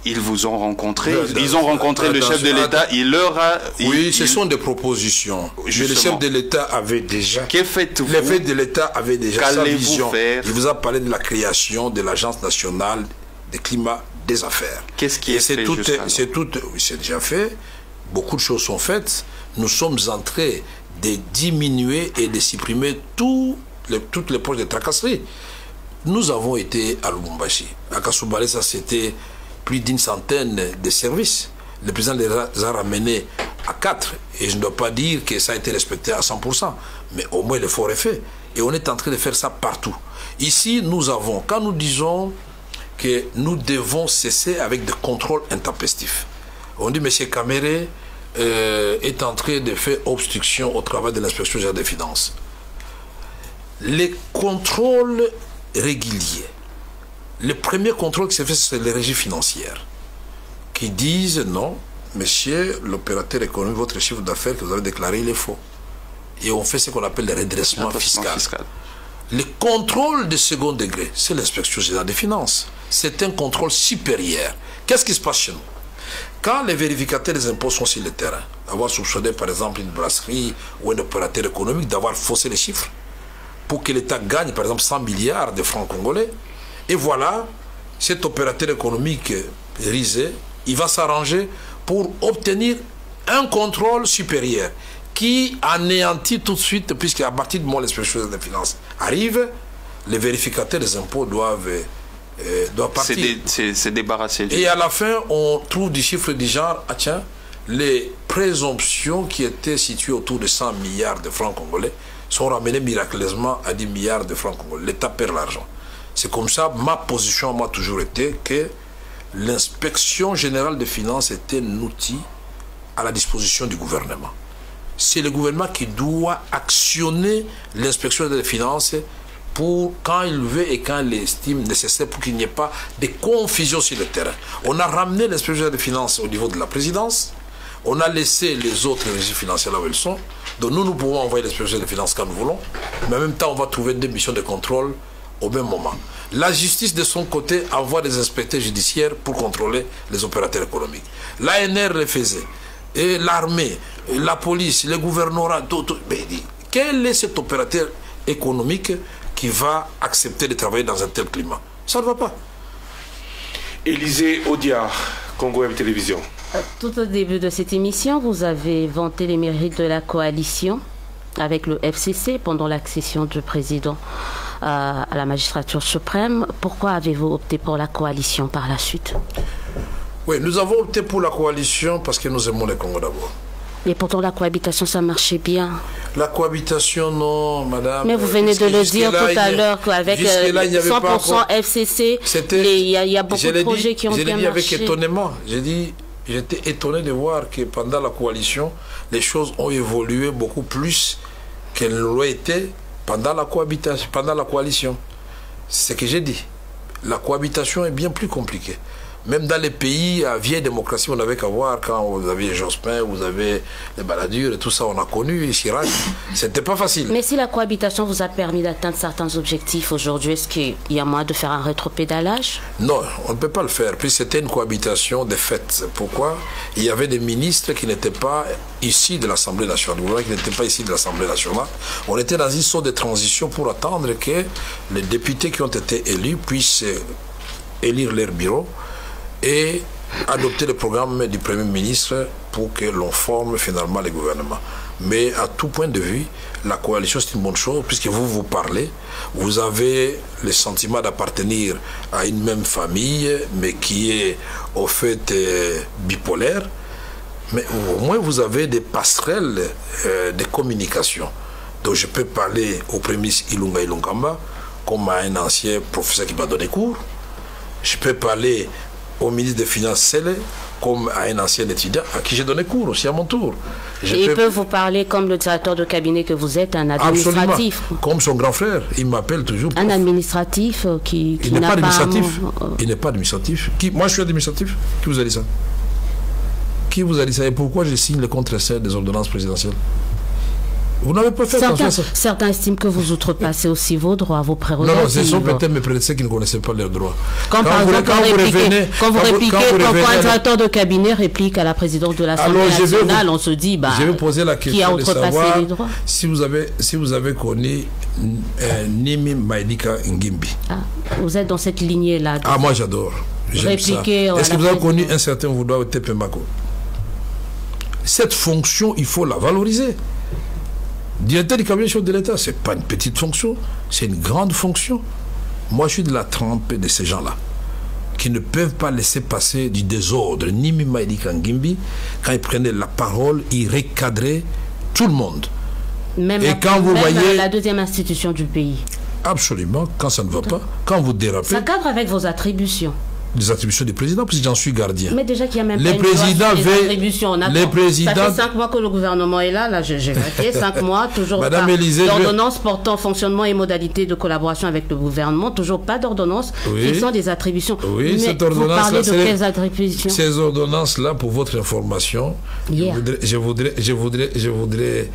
Ils vous ont rencontré, ils ont rencontré le chef de l'État, il leur a... Oui, ce sont des propositions. Mais le chef de l'État avait déjà... Que faites-vous? Le chef de l'État avait déjà sa vision. Faire? Il vous a parlé de la création de l'Agence nationale des climats des affaires. Qu'est-ce qui est fait jusqu'à oui, c'est déjà fait. Beaucoup de choses sont faites. Nous sommes en train de diminuer et de supprimer toutes les poches de tracasserie. Nous avons été à Lubumbashi. À Kassoubali, ça c'était... plus d'une centaine de services. Le président les a ramenés à 4. Et je ne dois pas dire que ça a été respecté à 100%, mais au moins l'effort est fait. Et on est en train de faire ça partout. Ici, nous avons, quand nous disons que nous devons cesser avec des contrôles intempestifs, on dit, M. Caméré est en train de faire obstruction au travail de l'inspection générale des finances. Les contrôles réguliers, le premier contrôle qui s'est fait, c'est les régies financières, qui disent, non, monsieur l'opérateur économique, votre chiffre d'affaires que vous avez déclaré, il est faux. Et on fait ce qu'on appelle le redressement fiscal. Le contrôle de second degré, c'est l'inspection générale des finances. C'est un contrôle supérieur. Qu'est-ce qui se passe chez nous? Quand les vérificateurs des impôts sont sur le terrain, avoir soupçonné par exemple une brasserie ou un opérateur économique d'avoir faussé les chiffres pour que l'État gagne par exemple 100 milliards de francs congolais, et voilà, cet opérateur économique risé, il va s'arranger pour obtenir un contrôle supérieur qui anéantit tout de suite, puisqu'à partir du moment où l'inspection des finances arrive, les vérificateurs des impôts doivent partir. C'est débarrassé. Et à la fin, on trouve des chiffres du genre, ah tiens, les présomptions qui étaient situées autour de 100 milliards de francs congolais sont ramenées miraculeusement à 10 milliards de francs congolais. L'État perd l'argent. C'est comme ça, ma position m'a toujours été que l'inspection générale des finances était un outil à la disposition du gouvernement. C'est le gouvernement qui doit actionner l'inspection des finances pour quand il veut et quand il l'estime nécessaire pour qu'il n'y ait pas de confusion sur le terrain. On a ramené l'inspection des finances au niveau de la présidence, on a laissé les autres régies financières là où elles sont, donc nous pouvons envoyer l'inspection des finances quand nous voulons, mais en même temps on va trouver des missions de contrôle au même moment. La justice de son côté envoie des inspecteurs judiciaires pour contrôler les opérateurs économiques. L'ANR le faisait, et l'armée, la police, le gouvernorat, tout. Mais quel est cet opérateur économique qui va accepter de travailler dans un tel climat? Ça ne va pas. Élisée Audiard, Congo M Télévision. Tout au début de cette émission, vous avez vanté les mérites de la coalition avec le FCC pendant l'accession du président à la magistrature suprême. Pourquoi avez-vous opté pour la coalition par la suite? Oui, nous avons opté pour la coalition parce que nous aimons le Congo d'abord. Et pourtant la cohabitation, ça marchait bien. La cohabitation, non, madame. Mais vous venez de le dire tout à l'heure qu'avec 100% FCC, il y a beaucoup de projets qui ont bien marché. Avec étonnement. J'ai dit, j'étais étonné de voir que pendant la coalition, les choses ont évolué beaucoup plus qu'elles l'ont été pendant la cohabitation, pendant la coalition. C'est ce que j'ai dit. La cohabitation est bien plus compliquée. Même dans les pays à vieille démocratie, on n'avait qu'à voir quand vous avez Jospin, vous avez les Balladur et tout ça, on a connu Chirac. C'était pas facile. Mais si la cohabitation vous a permis d'atteindre certains objectifs aujourd'hui, est-ce qu'il y a moyen de faire un rétropédalage? Non, on ne peut pas le faire. Puis c'était une cohabitation de fait. Pourquoi? Il y avait des ministres qui n'étaient pas ici de l'Assemblée nationale, qui n'étaient pas ici de l'Assemblée nationale. On était dans une sorte de transition pour attendre que les députés qui ont été élus puissent élire leur bureau et adopter le programme du Premier ministre pour que l'on forme finalement le gouvernement. Mais à tout point de vue, la coalition c'est une bonne chose puisque vous parlez, vous avez le sentiment d'appartenir à une même famille mais qui est au fait bipolaire, mais au moins vous avez des passerelles de communication. Donc je peux parler au Premier ministre Ilunga Ilunkamba comme à un ancien professeur qui m'a donné cours, je peux parler au ministre des Finances Sele, comme à un ancien étudiant à qui j'ai donné cours aussi à mon tour. Il peut vous parler comme le directeur de cabinet que vous êtes, un administratif. Absolument. Comme son grand frère, il m'appelle toujours. Un administratif qui il n'est pas administratif. Il n'est pas administratif. Moi je suis administratif. Qui vous a dit ça? Qui vous a dit ça? Et pourquoi je signe le contre-essai des ordonnances présidentielles? Vous n'avez pas fait attention à ça. Certains estiment que vous outrepassez aussi vos droits, vos prérogatives. Non, ce sont peut-être mes prédécesseurs qui ne connaissaient pas leurs droits. Quand vous répliquez, quand un directeur de cabinet réplique à la présidente de l'Assemblée nationale, on se dit, je vais poser la question qui a outrepassé les droits? Si vous avez connu Nimi Maïdika Ngimbi. Vous êtes dans cette lignée-là. Moi j'adore. Est-ce que vous avez connu un certain Voudoua Tepemako? Cette fonction, il faut la valoriser. Directeur du cabinet chef de l'État, ce n'est pas une petite fonction, c'est une grande fonction. Moi, je suis de la trempe de ces gens-là, qui ne peuvent pas laisser passer du désordre. Nimi Maïdi Kangimbi, quand il prenait la parole, il recadrait tout le monde. Même, et quand vous voyez la deuxième institution du pays. Absolument, quand ça ne va pas, quand vous dérapez. Ça cadre avec vos attributions. Les attributions du président, puisque j'en suis gardien. Mais déjà qu'il y a même les pas présidents une loi sur les attributions. Les présidents... Ça fait 5 mois que le gouvernement est là, j'ai vérifié, 5 mois, toujours Madame pas d'ordonnance portant fonctionnement et modalités de collaboration avec le gouvernement, toujours pas d'ordonnance fixant des attributions. Oui, mais cette ordonnance, vous parlez de quelles attributions? Ces ordonnances-là, pour votre information, je voudrais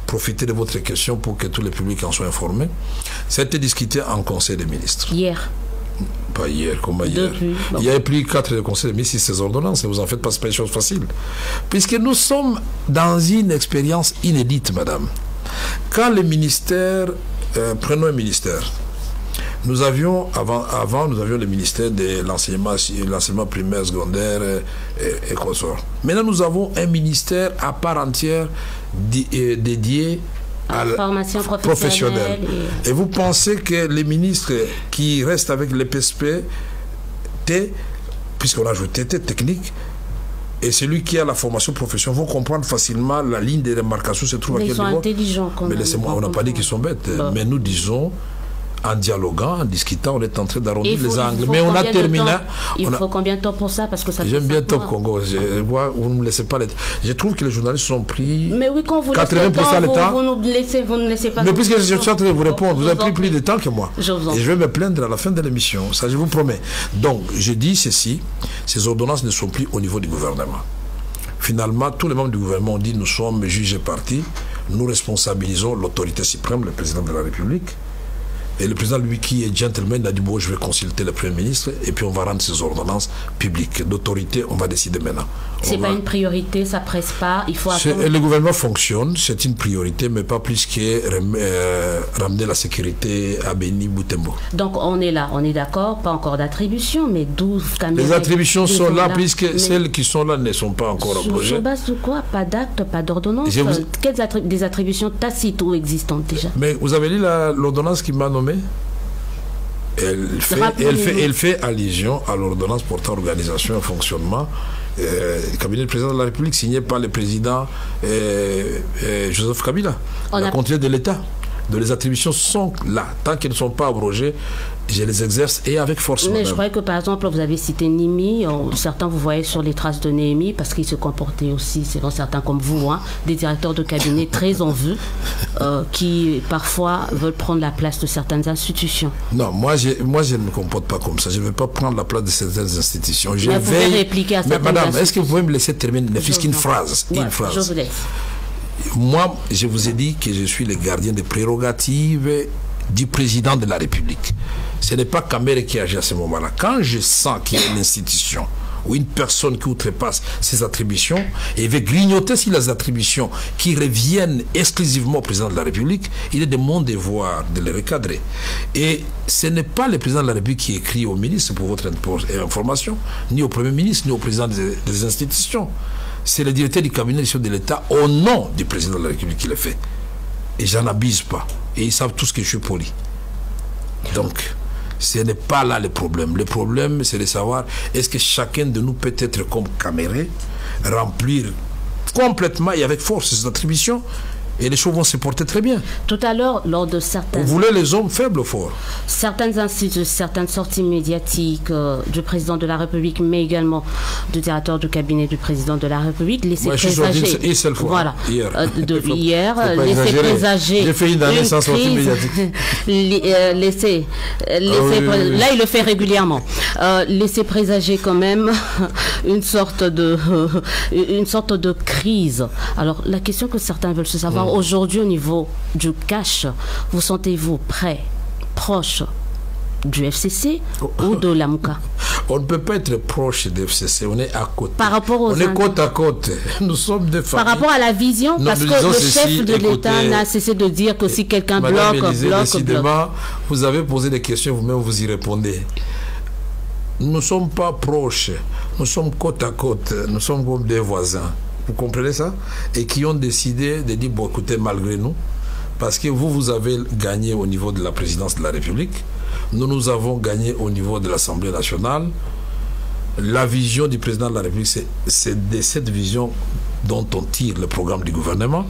profiter de votre question pour que tous les publics en soient informés. Ça a été discuté en Conseil des ministres. Hier. Pas hier, comment hier? Il y a plus 4 conseils de ministres, ces ordonnances, et vous en faites pas, c'est pas une chose facile. Puisque nous sommes dans une expérience inédite, madame. Quand les ministères, prenons un ministère, nous avions, avant nous avions le ministère de l'enseignement primaire, secondaire et consorts. Maintenant, nous avons un ministère à part entière dédié à la formation professionnelle. Et vous pensez que les ministres qui restent avec les PSP, puisqu'on a ajouté technique, et celui qui a la formation professionnelle vont comprendre facilement la ligne de démarcation se trouve à quel niveau. Ils sont intelligents quand même. Mais laissez-moi, on n'a pas dit qu'ils sont bêtes, mais nous disons, en dialoguant, en discutant, on est en train d'arrondir les angles. Mais on a terminé. Il faut combien de temps pour ça? Parce que ça. J'aime bien Top Congo. Vous ne me laissez pas. Je trouve que les journalistes sont pris. Mais oui, quand vous 80% le temps. Vous ne laissez pas. Mais puisque je suis en train de vous répondre, vous avez pris plus de temps que moi. Et je vais me plaindre à la fin de l'émission. Ça, je vous promets. Donc, je dis ceci, ces ordonnances ne sont plus au niveau du gouvernement. Finalement, tous les membres du gouvernement ont dit nous sommes juges et partis, nous responsabilisons l'autorité suprême, le président de la République. Et le président, lui, qui est gentleman, a dit bon, je vais consulter le Premier ministre et puis on va rendre ces ordonnances publiques. D'autorité, on va décider maintenant. C'est pas une priorité, ça presse pas, il faut attendre. Le gouvernement fonctionne, c'est une priorité, mais pas plus que ramener la sécurité à Béni Boutembo. Donc on est là, on est d'accord, pas encore d'attribution, mais 12 caméras. Les attributions sont là, puisque celles qui sont là ne sont pas encore abrogées. Sur base de quoi? Pas d'acte, pas d'ordonnance? Des attributions tacites ou existantes déjà? Mais vous avez lu l'ordonnance qui m'a nommé? Elle fait allusion à l'ordonnance portant organisation et fonctionnement du cabinet du président de la République signé par le président Joseph Kabila, la contrôle de l'État. Donc les attributions sont là. Tant qu'elles ne sont pas abrogées, je les exerce et avec force. Mais je croyais que par exemple, vous avez cité Nimi, certains vous voyez sur les traces de Néhémie, parce qu'il se comportait aussi, selon certains comme vous, des directeurs de cabinet très en vue, qui parfois veulent prendre la place de certaines institutions. Non, moi je ne me comporte pas comme ça. Je ne vais pas prendre la place de certaines institutions. Je vais répliquer à certaines madame, est-ce que vous pouvez me laisser terminer ne fût-ce qu'une phrase? Une phrase. Je vous laisse. Moi, je vous ai dit que je suis le gardien des prérogatives du président de la République. Ce n'est pas Kamere qui agit à ce moment-là. Quand je sens qu'il y a une institution ou une personne qui outrepasse ses attributions et veut grignoter si les attributions qui reviennent exclusivement au président de la République, il est de mon devoir de les recadrer. Et ce n'est pas le président de la République qui écrit au ministre pour votre information, ni au Premier ministre, ni au président des institutions. C'est le directeur du cabinet de l'État au nom du président de la République qui le fait. Et j'en abuse pas. Et ils savent tous que je suis poli. Donc, ce n'est pas là le problème. Le problème, c'est de savoir est-ce que chacun de nous peut être comme Kamere, remplir complètement et avec force ses attributions, et les choses vont se porter très bien. Tout à l'heure, lors de certaines... Vous voulez les hommes faibles ou forts? Certaines sorties médiatiques du président de la République, mais également du directeur du cabinet du président de la République, laisser présager... Voilà. Hier, laisser présager... J'ai fait une année sans sortie médiatique. Là, il le fait régulièrement. Laisser présager quand même une sorte de crise. Alors, la question que certains veulent se savoir, aujourd'hui, au niveau du cash, vous sentez-vous prêt, proche du FCC ou de la Mouka? On ne peut pas être proche du FCC, on est à côté. Par rapport aux côte à côte. Nous sommes des familles. Par rapport à la vision, parce que le chef de l'État n'a cessé de dire que si quelqu'un bloque. Décidément, vous avez posé des questions, vous-même vous y répondez. Nous ne sommes pas proches, nous sommes côte à côte, nous sommes comme des voisins. Vous comprenez ça? Et qui ont décidé de dire, bon, écoutez, malgré nous, Parce que vous avez gagné au niveau de la présidence de la République. Nous avons gagné au niveau de l'Assemblée nationale. La vision du président de la République, c'est de cette vision dont on tire le programme du gouvernement.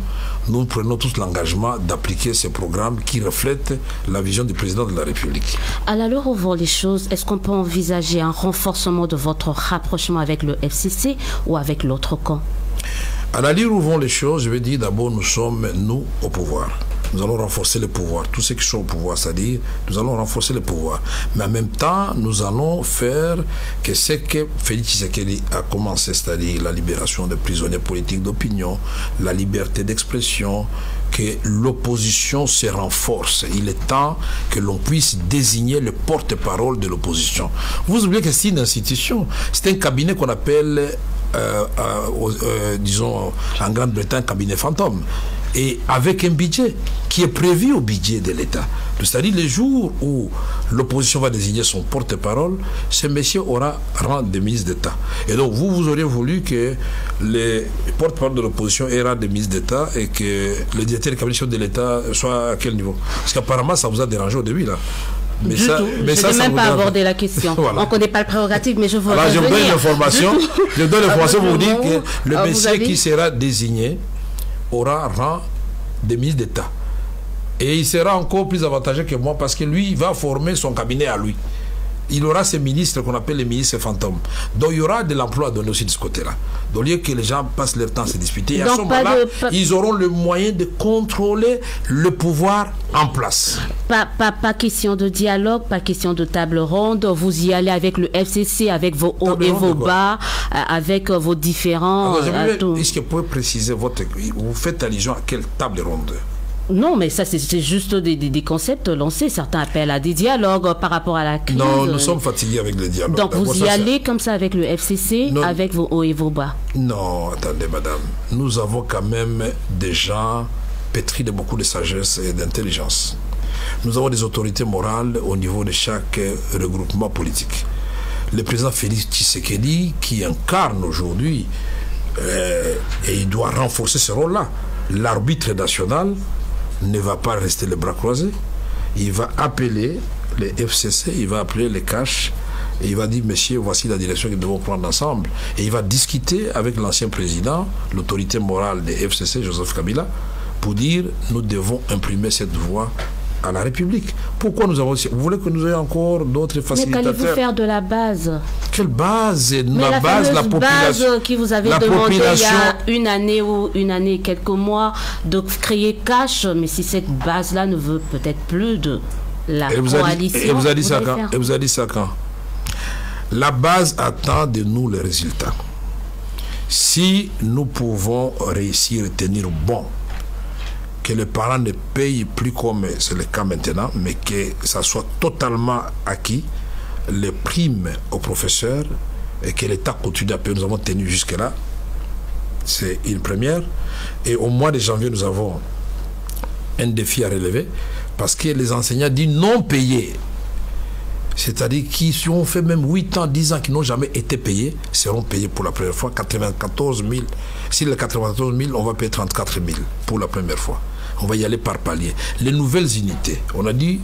Nous prenons tous l'engagement d'appliquer ce programme qui reflète la vision du président de la République. À l'allure où vont les choses, est-ce qu'on peut envisager un renforcement de votre rapprochement avec le FCC ou avec l'autre camp? À l'allure où vont les choses, je vais dire d'abord, nous sommes, nous, au pouvoir. Nous allons renforcer le pouvoir. Tous ceux qui sont au pouvoir, c'est-à-dire, nous allons renforcer le pouvoir. Mais en même temps, nous allons faire que ce que Félix Tshisekedi a commencé, c'est-à-dire la libération des prisonniers politiques d'opinion, la liberté d'expression, que l'opposition se renforce. Il est temps que l'on puisse désigner le porte-parole de l'opposition. Vous oubliez que c'est une institution, c'est un cabinet qu'on appelle, disons, en Grande-Bretagne, cabinet fantôme. Et avec un budget qui est prévu au budget de l'État. C'est-à-dire les jours où l'opposition va désigner son porte-parole, ce monsieur aura rang de ministre d'État. Et donc vous auriez voulu que les porte-parole de l'opposition aient rang de ministre d'État et que le directeur de cabinet de l'État soit à quel niveau? Parce qu'apparemment ça vous a dérangé au début là. Mais ça, tout. Mais je n'ai même pas abordé la question. Voilà. On ne connaît pas le prérogative, mais je veux je vous donne l'information. Je donne l'information pour vous dire que le monsieur qui sera désigné aura rang de ministre d'État. Et il sera encore plus avantageux que moi parce que lui, il va former son cabinet à lui. Il aura ces ministres qu'on appelle les ministres fantômes. Donc il y aura de l'emploi à donner aussi de ce côté-là. Donc au lieu que les gens passent leur temps à se disputer, et à ce moment-là, ils auront le moyen de contrôler le pouvoir en place. Pas question de dialogue, pas question de table ronde. Vous y allez avec le FCC, avec vos hauts et vos bas, avec vos différents... Est-ce que vous pouvez préciser vous faites allusion à quelle table ronde? Non, mais ça, c'est juste des concepts lancés. Certains appellent à des dialogues par rapport à la crise. Non, nous sommes fatigués avec les dialogues. Donc, vous y allez comme ça avec le FCC, non, avec vos hauts et vos bas? Non, attendez, madame. Nous avons quand même des gens pétris de beaucoup de sagesse et d'intelligence. Nous avons des autorités morales au niveau de chaque regroupement politique. Le président Félix Tshisekedi, qui incarne aujourd'hui, et il doit renforcer ce rôle-là, l'arbitre national ne va pas rester les bras croisés. Il va appeler les FCC, il va appeler les CACH et il va dire, messieurs, voici la direction que nous devons prendre ensemble. Et il va discuter avec l'ancien président, l'autorité morale des FCC, Joseph Kabila, pour dire, nous devons imprimer cette voie à la République. Pourquoi nous avons... Vous voulez que nous ayons encore d'autres facilitateurs? Mais qu'allez-vous faire de la base? Quelle base? La population. Base qui vous avait demandé il y a une année ou une année et quelques mois de créer cash, mais si cette base-là ne veut peut-être plus de la coalition... Et vous avez dit ça quand? La base attend de nous les résultats. Si nous pouvons réussir et tenir bon, que les parents ne payent plus comme c'est le cas maintenant, mais que ça soit totalement acquis, les primes aux professeurs, et que l'État continue à payer. Nous avons tenu jusque-là. C'est une première. Et au mois de janvier, nous avons un défi à relever, parce que les enseignants dits non payés, c'est-à-dire qui ont fait même 8 ans, 10 ans, qui n'ont jamais été payés, seront payés pour la première fois 94 000. Si les 94 000, on va payer 34 000 pour la première fois. On va y aller par palier. Les nouvelles unités, on a dit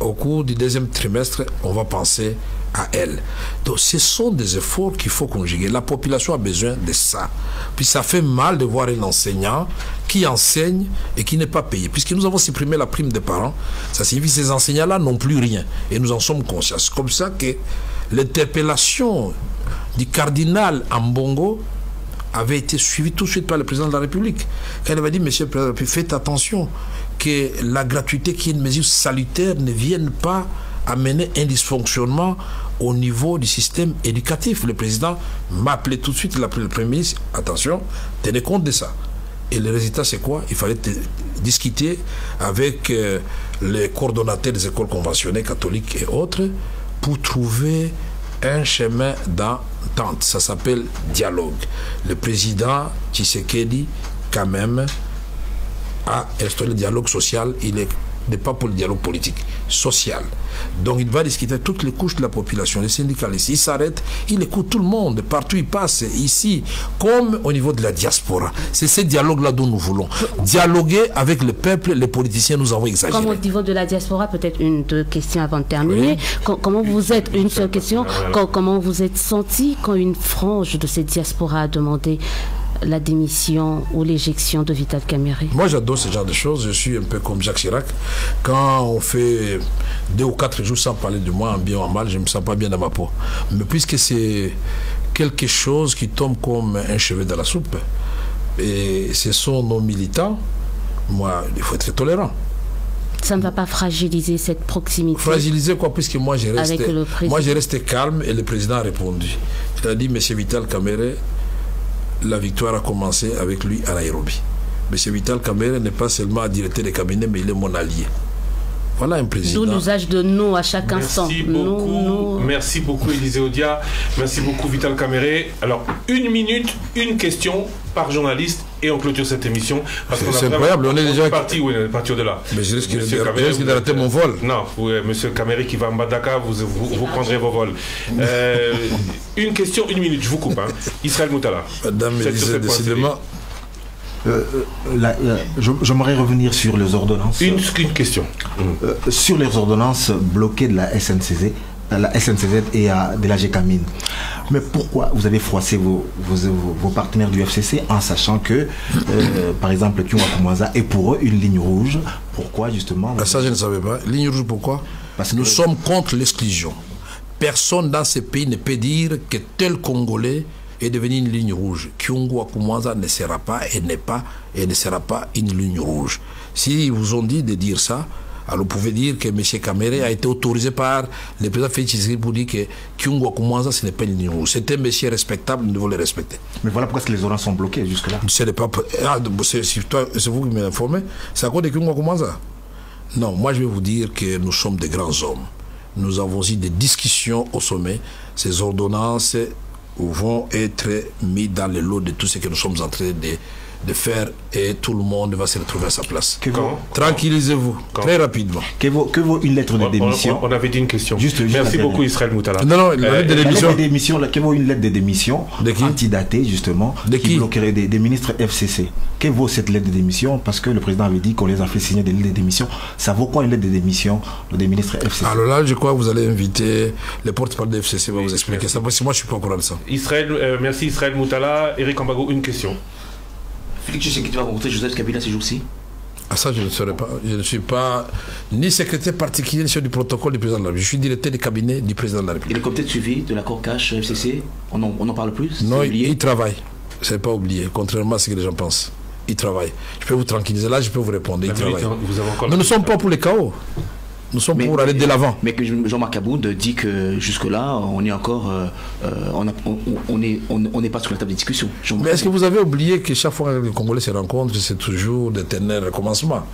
au cours du deuxième trimestre, on va penser à elles. Donc ce sont des efforts qu'il faut conjuguer. La population a besoin de ça. Puis ça fait mal de voir un enseignant qui enseigne et qui n'est pas payé. Puisque nous avons supprimé la prime des parents, ça signifie que ces enseignants-là n'ont plus rien. Et nous en sommes conscients. C'est comme ça que l'interpellation du cardinal Ambongo avait été suivie tout de suite par le président de la République. Quand il avait dit, monsieur le président, faites attention que la gratuité qui est une mesure salutaire ne vienne pas amener un dysfonctionnement au niveau du système éducatif. Le président m'a appelé tout de suite, il a appelé le Premier ministre, attention, tenez compte de ça. Et le résultat, c'est quoi? Il fallait discuter avec les coordonnateurs des écoles conventionnelles catholiques et autres pour trouver un chemin d'entente. Ça s'appelle dialogue. Le président Tshisekedi, quand même, a instauré le dialogue social. Il est n'est pas pour le dialogue politique, social. Donc il va discuter toutes les couches de la population, les syndicalistes. Il s'arrête, il écoute tout le monde, partout il passe, ici, comme au niveau de la diaspora. C'est ce dialogue-là dont nous voulons. Dialoguer avec le peuple, les politiciens, nous avons exagéré. Comme au niveau de la diaspora, peut-être deux questions avant de terminer. Oui. Comment vous êtes, une seule question, comment vous êtes senti quand une frange de cette diaspora a demandé la démission ou l'éjection de Vital Kamerhe? Moi, j'adore ce genre de choses. Je suis un peu comme Jacques Chirac. Quand on fait 2 ou 4 jours sans parler de moi, en bien ou en mal, je ne me sens pas bien dans ma peau. Mais puisque c'est quelque chose qui tombe comme un cheveu dans la soupe, et ce sont nos militants, moi, il faut être tolérant. Ça ne va pas fragiliser cette proximité? Fragiliser quoi? Puisque moi, j'ai resté calme et le président a répondu. Il a dit, M. Vital Kamerhe, la victoire a commencé avec lui à Nairobi. M. Vital Kamerhe n'est pas seulement directeur de cabinet, mais il est mon allié. Voilà un président. D'où l'usage de nous à chaque instant. Merci beaucoup, Élisée Odia. Merci beaucoup, Vital Kamerhe. Alors, 1 minute, une question par journaliste et on clôture cette émission. C'est incroyable, on est déjà parti. Oui, on est parti au-delà. Mais je risque d'arrêter mon vol. Non, monsieur Kamerhe qui va à Mbandaka, vous prendrez vos vols. Une question, 1 minute, je vous coupe. Hein. Israël Moutala. Madame Élisée, décidément. J'aimerais revenir sur les ordonnances. Une question. Sur les ordonnances bloquées de la SNCZ et de la GECAMINE. Mais pourquoi vous avez froissé vos partenaires du FCC en sachant que, par exemple, Kyunga Koumaza est pour eux une ligne rouge? Pourquoi justement? Ça, je ne savais pas. Ligne rouge, pourquoi? Parce que nous sommes contre l'exclusion. Personne dans ce pays ne peut dire que tel Congolais est devenu une ligne rouge. Kyunga Koumaza ne sera pas et ne sera pas une ligne rouge. S'ils vous ont dit de dire ça, alors vous pouvez dire que M. Kamerhe a été autorisé par le président Félix Tshisekedi pour dire que Kyunga Koumaza, ce n'est pas une ligne rouge. C'est un monsieur respectable, nous devons le respecter. Mais voilà pourquoi les ordonnances sont bloquées jusque-là. C'est vous qui m'informez. C'est à cause de Kyunga Koumaza? Non, moi je vais vous dire que nous sommes des grands hommes. Nous avons eu des discussions au sommet. Ces ordonnances vont être mis dans le lot de tout ce que nous sommes en train de faire et tout le monde va se retrouver à sa place. Tranquillisez-vous, très rapidement. Que vaut une lettre de démission? On avait dit une question. Merci beaucoup, Israël Moutala. Non, la lettre de démission. Que vaut une lettre de démission antidatée, justement, qui bloquerait des ministres FCC? Que vaut cette lettre de démission? Parce que le président avait dit qu'on les a fait signer des lettres de démission. Ça vaut quoi une lettre de démission des ministres FCC? Alors là, je crois que vous allez inviter les porte-parole de FCC, va vous expliquer ça. Parce que moi, je ne suis pas au courant de ça. Merci Israël Moutala. Eric Ambago, une question. Félix Tshisekedi va rencontrer Joseph Kabila ces jours-ci? Ça, je ne saurais pas. Je ne suis pas ni secrétaire particulier ni chef du protocole du président de la République. Je suis directeur du cabinet du président de la République. Et le comité de suivi de l'accord cash FCC, on en parle plus? Non, il travaille. Ce n'est pas oublié, contrairement à ce que les gens pensent. Il travaille. Je peux vous tranquilliser. Là, je peux vous répondre. Il travaille. Mais nous ne sommes pas pour les chaos. Nous sommes pour aller de l'avant. Mais que Jean-Marc Aboud dit que jusque-là, on est encore, on n'est pas sur la table de discussion. Mais est-ce que vous avez oublié que chaque fois que les Congolais se rencontrent, c'est toujours d'éternels recommencements?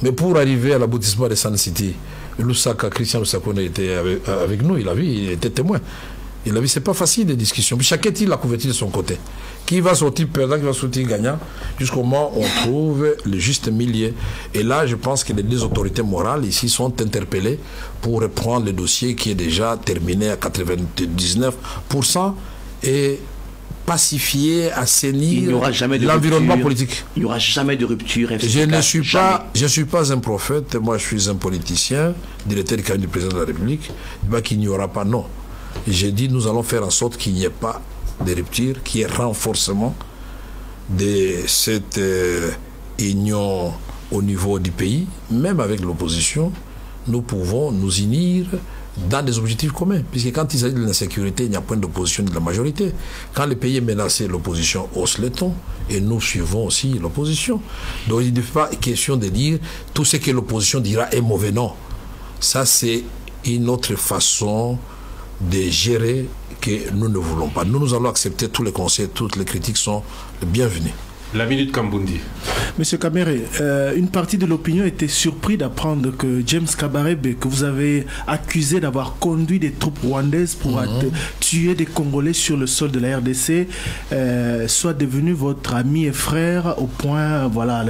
Mais pour arriver à l'aboutissement de Sun City, Christian Lusaka était avec nous, il était témoin. Il a vu, c'est pas facile les discussions. Puis chacun tire la couverture de son côté. Qui va sortir perdant, qui va sortir gagnant, jusqu'au moment où on trouve le juste milieu. Et là, je pense que les deux autorités morales ici sont interpellées pour reprendre le dossier qui est déjà terminé à 99% et pacifier, assainir l'environnement politique. Il n'y aura jamais de rupture. Je ne suis pas un prophète, moi je suis un politicien, directeur du cabinet du président de la République. Qu'il n'y aura pas, non. J'ai dit, nous allons faire en sorte qu'il n'y ait pas de rupture, qu'il y ait renforcement de cette union au niveau du pays, même avec l'opposition, nous pouvons nous unir dans des objectifs communs. Puisque quand il s'agit de l'insécurité, il n'y a point d'opposition de la majorité. Quand le pays est menacé, l'opposition hausse le ton et nous suivons aussi l'opposition. Donc il n'est pas question de dire tout ce que l'opposition dira est mauvais. Non. Ça, c'est une autre façon de gérer que nous ne voulons pas. Nous allons accepter tous les conseils, toutes les critiques sont bienvenues. La minute Kambundi. Monsieur Kamere, une partie de l'opinion était surpris d'apprendre que James Kabarebe, que vous avez accusé d'avoir conduit des troupes rwandaises pour tuer des Congolais sur le sol de la RDC, soit devenu votre ami et frère au point, voilà,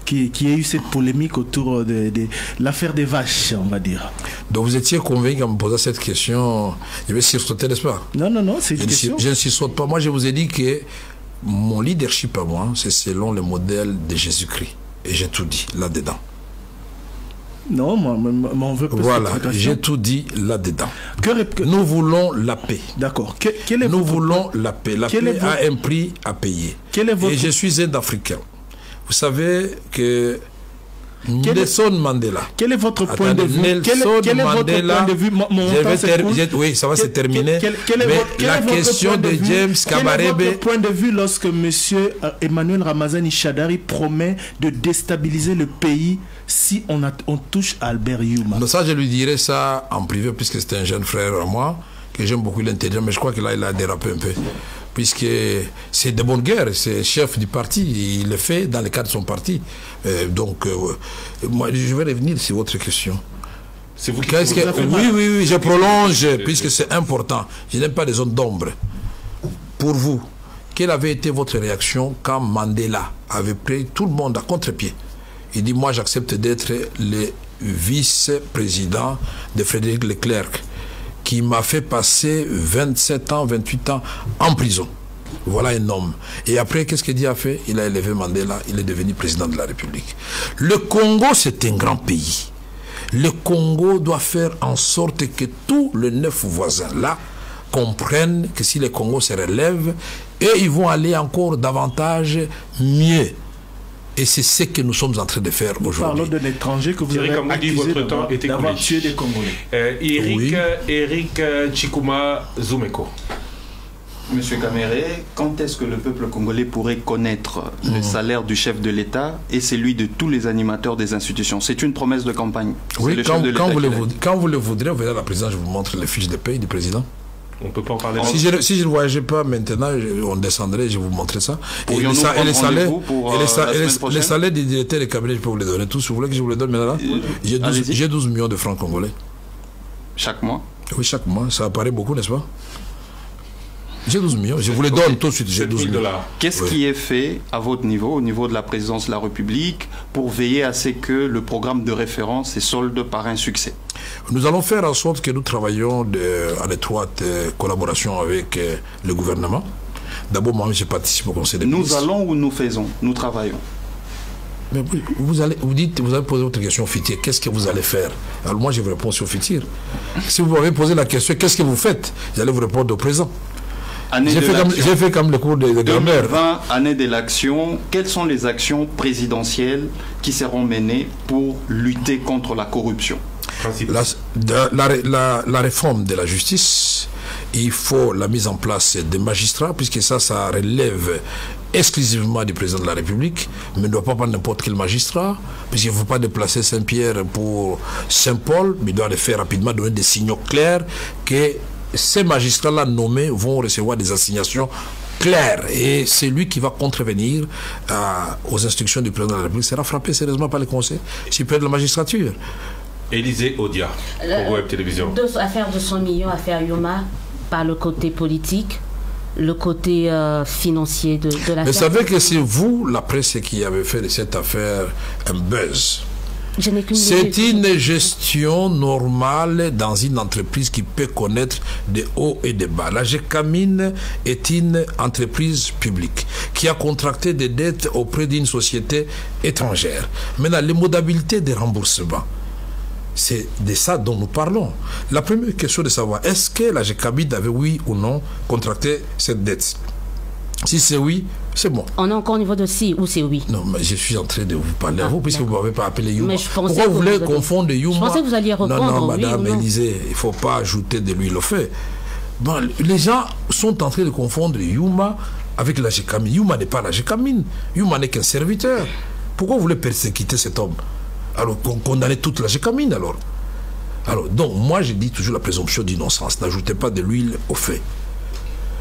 qu'il y ait eu cette polémique autour de l'affaire des vaches, on va dire. Donc vous étiez convaincu en me posant cette question, je vais sursauter, n'est-ce pas? Non, c'est une question. Je ne sursaute pas. Moi, je vous ai dit que mon leadership à moi, c'est selon le modèle de Jésus-Christ. Et j'ai tout dit là-dedans. Non, moi, on veut pas. Voilà, j'ai tout dit là-dedans. Nous voulons la paix. D'accord. Nous voulons la paix. La paix a un prix à payer. Et je suis un Africain. Vous savez que Nelson Mandela. Quel est votre point de vue? Quel est votre point de vue? Oui, ça va se terminer. Mais la question de James Kabarebe. Quel est votre point de vue lorsque M. Emmanuel Ramazani Shadari promet de déstabiliser le pays si on touche Albert Youma? Non, ça, je lui dirais ça en privé, puisque c'est un jeune frère à moi, que j'aime beaucoup l'intelligence, mais je crois que là, il a dérapé un peu. Puisque c'est de bonne guerre, c'est chef du parti, il le fait dans le cadre de son parti. Moi, je vais revenir sur votre question. C'est vous qui Oui, je prolonge, puisque c'est important. Je n'aime pas les zones d'ombre. Pour vous, quelle avait été votre réaction quand Mandela avait pris tout le monde à contre-pied? Il dit, moi j'accepte d'être le vice-président de Frédéric Leclerc, qui m'a fait passer 27 ans, 28 ans en prison. Voilà un homme. Et après, qu'est-ce qu'il a fait? Il a élevé Mandela, il est devenu président de la République. Le Congo, c'est un grand pays. Le Congo doit faire en sorte que tous les 9 voisins-là comprennent que si le Congo se relève, et ils vont aller encore davantage mieux. Et c'est ce que nous sommes en train de faire aujourd'hui. Parlons d'un étranger que vous avez accusé d'avoir tué des Congolais. Eric Chikuma Zumeko. Monsieur Kamere, quand est-ce que le peuple congolais pourrait connaître le salaire du chef de l'État et celui de tous les animateurs des institutions? C'est une promesse de campagne. Oui, quand vous le voudrez, on verra la présidence, je vous montre les fiches de paye du président. On ne peut pas en parler. Si je ne voyageais pas maintenant, on descendrait, je vais vous montrer ça. Et les salaires des directeurs des cabinets, je peux vous les donner tous. Vous voulez que je vous les donne maintenant? J'ai 12 millions de francs congolais. Chaque mois? Oui, chaque mois. Ça apparaît beaucoup, n'est-ce pas? J'ai 12 millions. Je vous les donne tout de suite. J'ai 12 millions. Qu'est-ce qui est fait à votre niveau, au niveau de la présidence de la République, pour veiller à ce que le programme de référence se solde par un succès? Nous allons faire en sorte que nous travaillions en étroite collaboration avec le gouvernement. D'abord, moi, je participe au Conseil des ministres. Nous allons ou nous faisons? Nous travaillons. Mais vous allez poser votre question future. Qu'est-ce que vous allez faire? Alors moi, je vous réponds sur futur. Si vous m'avez posé la question, qu'est-ce que vous faites? J'allais vous répondre au présent. J'ai fait comme le cours de grammaire. 20 années de l'action, quelles sont les actions présidentielles qui seront menées pour lutter contre la corruption? La réforme de la justice, il faut la mise en place des magistrats, puisque ça relève exclusivement du président de la République, mais ne doit pas prendre n'importe quel magistrat, puisqu'il ne faut pas déplacer Saint-Pierre pour Saint-Paul, mais il doit le faire rapidement, donner des signaux clairs que ces magistrats-là nommés vont recevoir des assignations claires. Et c'est lui qui va contrevenir aux instructions du président de la République. Sera frappé sérieusement par le Conseil supérieur de la magistrature. Élisée Odia, pour Web Télévision. Affaire de 100 millions, affaire Youma, par le côté politique, le côté financier de l'affaire. Mais vous savez que c'est vous, la presse, qui avez fait de cette affaire un buzz. C'est une gestion normale dans une entreprise qui peut connaître des hauts et des bas. La GECAMIN est une entreprise publique qui a contracté des dettes auprès d'une société étrangère. Maintenant, les modalités de remboursement, c'est de ça dont nous parlons. La première question de savoir, est-ce que la GECAMIN avait oui ou non contracté cette dette? Si c'est oui, c'est bon. On est encore au niveau de si ou c'est oui. Non, mais je suis en train de vous parler à vous, puisque vous ne m'avez pas appelé Youma. Pourquoi vous voulez confondre Youma? Je pensais que vous alliez répondre. Non, madame oui, Élisée, il ne faut pas ajouter de l'huile au feu. Bon, les gens sont en train de confondre Youma avec la GECAMIN. Youma n'est pas la GECAMIN. Youma n'est qu'un serviteur. Pourquoi vous voulez persécuter cet homme? Alors, condamner toute la GECAMIN, alors. Donc, moi, je dis toujours la présomption d'innocence. N'ajoutez pas de l'huile au feu.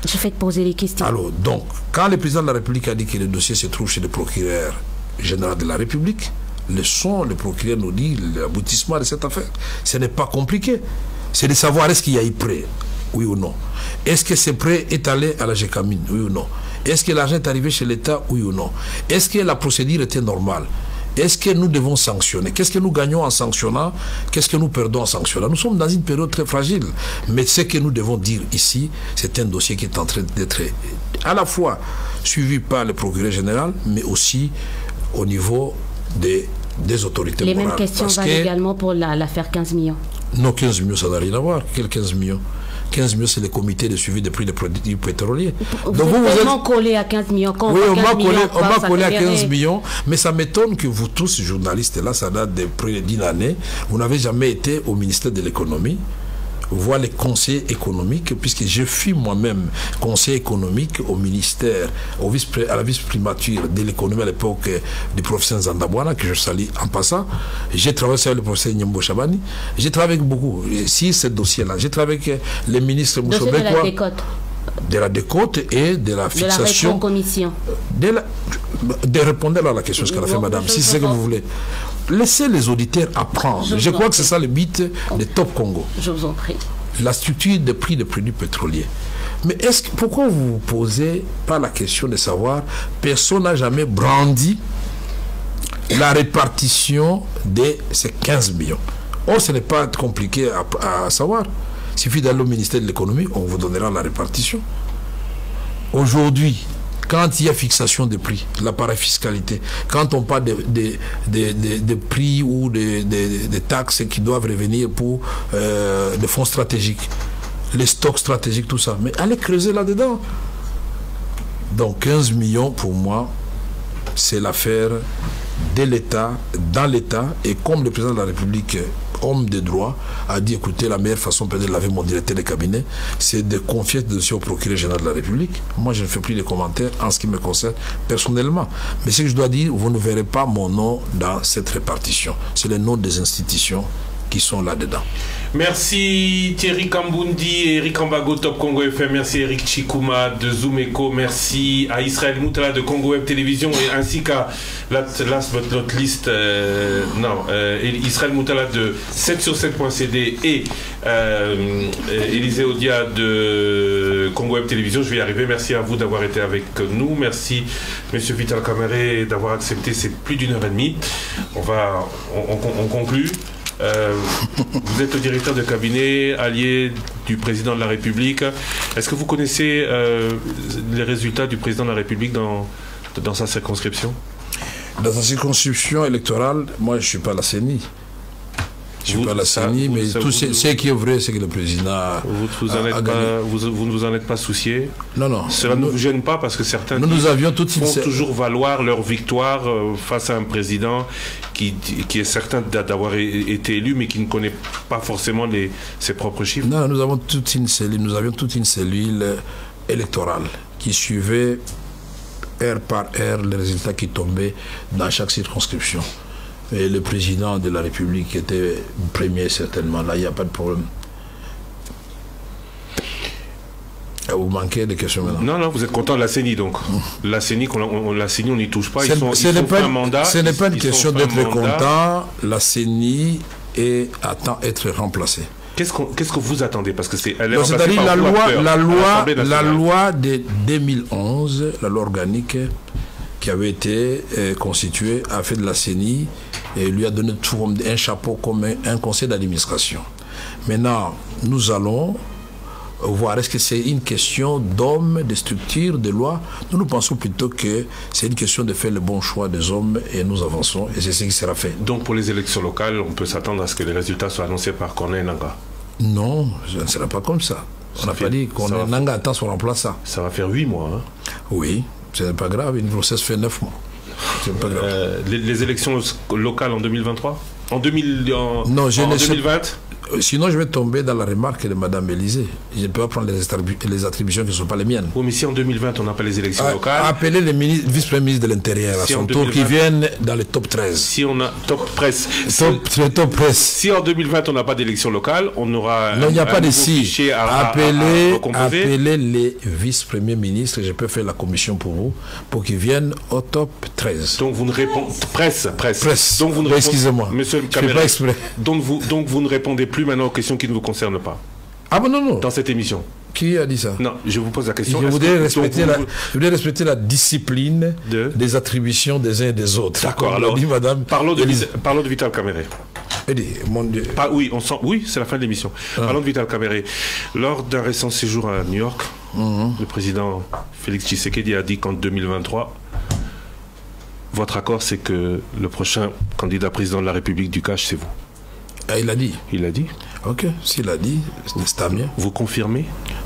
Je fais poser les questions. Alors, donc, quand le président de la République a dit que le dossier se trouve chez le procureur général de la République, le procureur nous dit l'aboutissement de cette affaire. Ce n'est pas compliqué. C'est de savoir est-ce qu'il y a eu prêt, oui ou non. Est-ce que ce prêt est allé à la GECAMIN, oui ou non. Est-ce que l'argent est arrivé chez l'État, oui ou non. Est-ce que la procédure était normale. Est-ce que nous devons sanctionner? Qu'est-ce que nous gagnons en sanctionnant? Qu'est-ce que nous perdons en sanctionnant? Nous sommes dans une période très fragile. Mais ce que nous devons dire ici, c'est un dossier qui est en train d'être à la fois suivi par le procureur général, mais aussi au niveau des autorités morales. Les mêmes questions valent également pour l'affaire 15 millions. Non, 15 millions, ça n'a rien à voir. Quel 15 millions? 15 millions, c'est le comité de suivi des prix des produits pétroliers. Vous êtes tellement collé à 15 millions. Oui, on m'a collé à 15 millions, mais ça m'étonne que vous tous, journalistes, là, ça date de près d'une année, vous n'avez jamais été au ministère de l'économie, voir les conseillers économiques, puisque je fus moi-même conseiller économique au ministère, à la vice-primature de l'économie à l'époque du professeur Zandabwana, que je salue en passant. J'ai travaillé avec le professeur Nyambo Chabani. J'ai travaillé avec beaucoup, si ce dossier-là. J'ai travaillé avec les ministres Moussobekwa, de la décote et de la fixation. De la commission. De répondre à la question, ce qu'elle a fait madame, si c'est ce que vous voulez. Laissez les auditeurs apprendre. Je crois que c'est ça le but de Top Congo. Je vous en prie. La structure des prix des produits pétroliers. Mais pourquoi vous vous posez pas la question de savoir, personne n'a jamais brandi la répartition de ces 15 millions. Or, ce n'est pas compliqué à savoir. Il suffit d'aller au ministère de l'économie, on vous donnera la répartition. Aujourd'hui, quand il y a fixation des prix, la parafiscalité, quand on parle de prix ou de taxes qui doivent revenir pour des fonds stratégiques, les stocks stratégiques, tout ça, mais allez creuser là-dedans. Donc 15 millions, pour moi, c'est l'affaire de l'État, dans l'État, et comme le président de la République, homme de droit, a dit, écoutez, la meilleure façon peut-être de laver mon directeur de cabinet, c'est de confier ce dossier au procureur général de la République. Moi, je ne fais plus de commentaires en ce qui me concerne personnellement. Mais ce que je dois dire, vous ne verrez pas mon nom dans cette répartition. C'est le nom des institutions qui sont là-dedans. Merci Thierry Kambundi et Eric Ambago, Top Congo FM. Merci Eric Chikuma de Zoom Eco. Merci à Israël Moutala de Congo Web Télévision et ainsi qu'à notre liste Israël Moutala de 7sur7.cd et Élisée Odia de Congo Web Télévision. Je vais y arriver. Merci à vous d'avoir été avec nous. Merci Monsieur Vital Kamere d'avoir accepté. C'est plus d'1h30. On conclut. Vous êtes le directeur de cabinet allié du président de la République. Est-ce que vous connaissez les résultats du président de la République dans sa circonscription? Dans sa circonscription électorale, moi je ne suis pas la CENI. Je ne suis pas la CENI, mais tout ce qui est vrai, c'est que le président vous ne vous en êtes pas soucié? Non, non. Cela ne vous gêne pas parce que certains font toujours valoir leur victoire face à un président qui est certain d'avoir été élu, mais qui ne connaît pas forcément ses propres chiffres? Non, nous avions toute une cellule électorale qui suivait heure par heure les résultats qui tombaient dans chaque circonscription. Et le président de la République était premier certainement. Là, il n'y a pas de problème. Vous manquez de questions maintenant? Non, vous êtes content de la CENI donc. La CENI, on n'y touche pas. Ce n'est pas une question d'être content. La CENI attend être remplacée. Qu'est-ce que vous attendez? Parce que c'est-à-dire la loi de 2011, la loi organique qui avait été constituée, a fait de la CENI et lui a donné un chapeau comme un conseil d'administration. Maintenant, nous allons voir, est-ce que c'est une question d'hommes, de structures, de lois? Nous pensons plutôt que c'est une question de faire le bon choix des hommes et nous avançons et c'est ce qui sera fait. Donc pour les élections locales, on peut s'attendre à ce que les résultats soient annoncés par Corneille Nangaa? Non, ce ne sera pas comme ça. On n'a pas dit Corneille Nangaa attend son remplaçant. Ça va faire 8 mois. Hein? Oui, ce n'est pas grave, une grossesse fait 9 mois. Les élections locales en 2023? En 2020. Sinon, je vais tomber dans la remarque de Mme Élysée. Je ne peux pas prendre les attributions qui ne sont pas les miennes. Oui, mais si en 2020, on n'a pas les élections locales... Appelez les vice-premiers ministres de l'Intérieur à son tour, qui viennent dans le top 13. Si on a... Top presse. Top presse. Si en 2020, on n'a pas d'élections locales, on aura... Non, il n'y a pas de si. Appelez les vice-premiers ministres, je peux faire la commission pour vous, pour qu'ils viennent au top 13. Donc vous ne répondez... Presse. Donc vous ne répondez... Excusez-moi. Monsieur le caméra. Donc vous ne répondez plus maintenant aux questions qui ne vous concernent pas. Ah bon, non. Dans cette émission. Qui a dit ça? Non, je vous pose la question. Je voudrais respecter la discipline des attributions des uns et des autres. D'accord, alors dit madame. Parlons de Vital Kamerhe. Mon Dieu. Oui, c'est la fin de l'émission. Parlons de Vital Kamerhe. Lors d'un récent séjour à New York, le président Félix Tshisekedi a dit qu'en 2023, votre accord, c'est que le prochain candidat président de la République du Cache, c'est vous. Ah, il l'a dit. Il l'a dit. Ok, s'il l'a dit, c'est tant mieux. Vous confirmez?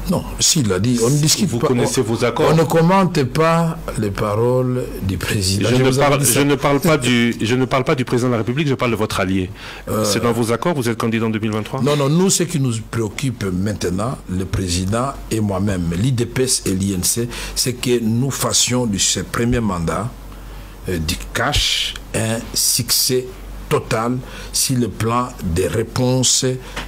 Non, s'il l'a dit, on ne discute pas. Vous connaissez vos accords? On ne commente pas les paroles du président. Je ne parle pas du président de la République, je parle de votre allié. C'est dans vos accords, vous êtes candidat en 2023? Non, nous, ce qui nous préoccupe maintenant, le président et moi-même, l'IDPS et l'INC, c'est que nous fassions de ce premier mandat du Cache un succès total sur le plan des réponses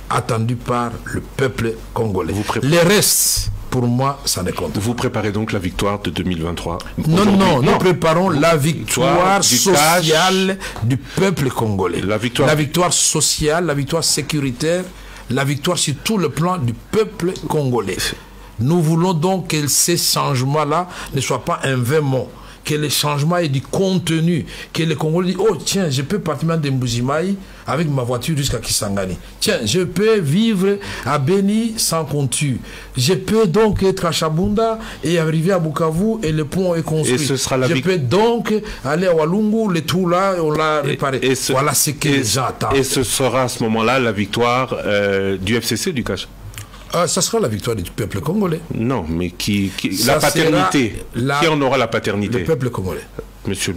attendues par le peuple congolais. Les restes, pour moi, ça ne compte. Vous préparez donc la victoire de 2023? Non, nous préparons la victoire sociale du peuple congolais. La victoire sociale, la victoire sécuritaire, la victoire sur tout le plan du peuple congolais. Nous voulons donc que ces changements-là ne soient pas un vain mot, que les changements aient du contenu, que les Congolais disent, oh tiens, je peux partir de Mbujimaï avec ma voiture jusqu'à Kisangani. Tiens, je peux vivre à Beni sans compteur. Je peux donc être à Chabunda et arriver à Bukavu et le pont est construit. Et ce sera la je peux donc aller à Walungu, le trou là, on l'a réparé. Voilà ce que les gens attendent. Et ce sera à ce moment-là la victoire du FCC du Cache? Ça sera la victoire du peuple congolais. Non, mais la paternité. Qui en aura la paternité? Le peuple congolais. Monsieur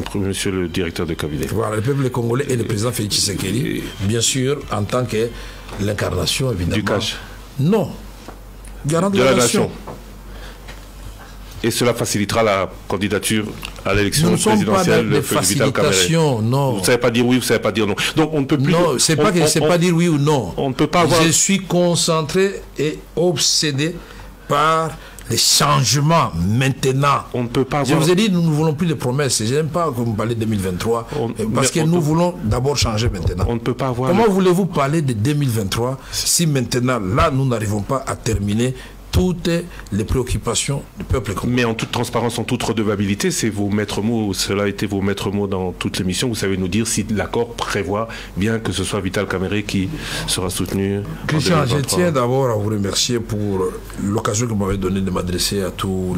le directeur de cabinet. Voilà, le peuple congolais et le président Félix Tshisekedi, bien sûr, en tant que l'incarnation, évidemment. Du Cache? Non. Garant de la nation. Et cela facilitera la candidature à l'élection présidentielle de Vital Kamerhe. Non. Vous ne savez pas dire oui, vous ne savez pas dire non. Donc on ne peut plus... Non, c'est pas dire oui ou non. On ne peut pas avoir... Je suis concentré et obsédé par les changements maintenant. On ne peut pas avoir... Je vous ai dit, nous ne voulons plus de promesses. Je n'aime pas que vous parlez de 2023, parce que nous voulons d'abord changer maintenant. On ne peut pas avoir... Comment voulez-vous parler de 2023 si maintenant, là, nous n'arrivons pas à terminer toutes les préoccupations du peuple congolais? Mais en toute transparence, en toute redevabilité, c'est vos maîtres mots, cela a été vos maîtres mots dans toute l'émission. Vous savez nous dire si l'accord prévoit bien que ce soit Vital Kamerhe qui sera soutenu. Christian, je tiens d'abord à vous remercier pour l'occasion que vous m'avez donnée de m'adresser à tous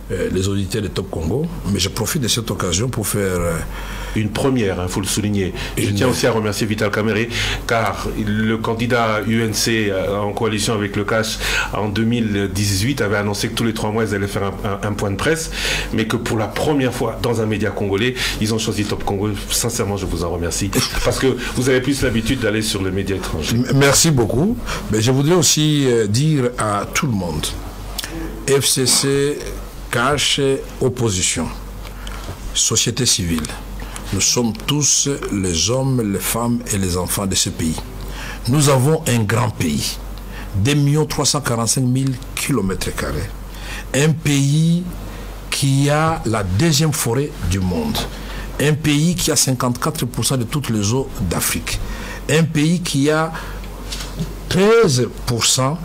les auditeurs de Top Congo. Mais je profite de cette occasion pour faire... une première, il faut le souligner. Je tiens aussi à remercier Vital Kamerhe, car le candidat UNC en coalition avec le Cache en 2018 avait annoncé que tous les 3 mois, ils allaient faire un point de presse, mais que pour la première fois dans un média congolais, ils ont choisi Top Congo. Sincèrement, je vous en remercie, parce que vous avez plus l'habitude d'aller sur les médias étrangers. Merci beaucoup. Mais je voudrais aussi dire à tout le monde, FCC, Cache, opposition, société civile, nous sommes tous les hommes, les femmes et les enfants de ce pays. Nous avons un grand pays, 2 345 000 km². Un pays qui a la 2e forêt du monde. Un pays qui a 54% de toutes les eaux d'Afrique. Un pays qui a 13%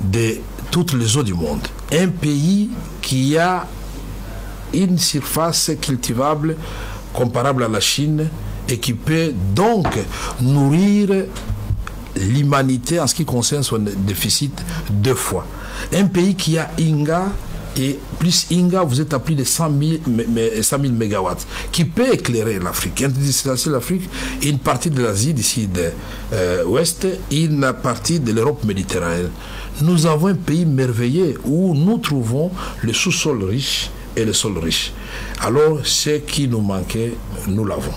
de toutes les eaux du monde. Un pays qui a une surface cultivable comparable à la Chine et qui peut donc nourrir l'humanité en ce qui concerne son déficit 2 fois. Un pays qui a Inga, et plus Inga, vous êtes à plus de 100 000 mégawatts, qui peut éclairer l'Afrique. L'Afrique, une partie de l'Asie d'ici de ouest, une partie de l'Europe méditerranéenne. Nous avons un pays merveilleux où nous trouvons le sous-sol riche et le sol riche. Alors, ce qui nous manquait, nous l'avons.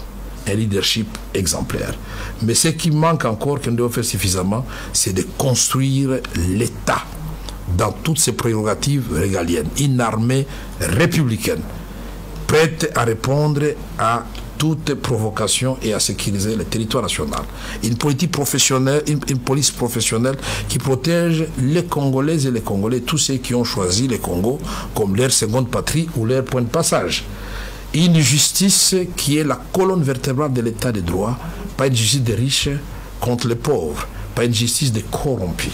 un leadership exemplaire. Mais ce qui manque encore, qu'on doit faire suffisamment, c'est de construire l'État dans toutes ses prérogatives régaliennes. Une armée républicaine, prête à répondre à toute provocation et à sécuriser le territoire national. Une politique professionnelle, une police professionnelle qui protège les Congolaises et les Congolais, tous ceux qui ont choisi le Congo comme leur seconde patrie ou leur point de passage. Une justice qui est la colonne vertébrale de l'état de droit, pas une justice des riches contre les pauvres, pas une justice des corrompus,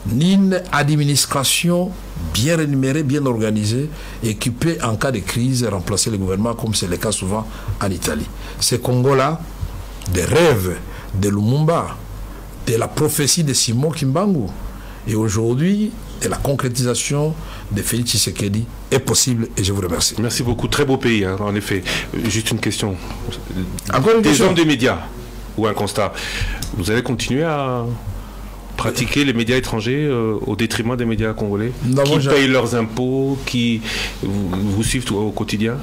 ni une administration bien rémunérée, bien organisée et qui peut, en cas de crise, remplacer le gouvernement, comme c'est le cas souvent en Italie. Ces Congos-là, des rêves de Lumumba, de la prophétie de Simon Kimbangu, et aujourd'hui, de la concrétisation de Félix Tshisekedi est possible, et je vous remercie. Merci beaucoup. Très beau pays, hein, en effet. Juste une question. Encore une question. Des hommes des médias, ou un constat. Vous allez continuer à pratiquer les médias étrangers au détriment des médias congolais qui payent leurs impôts, qui vous suivent au quotidien?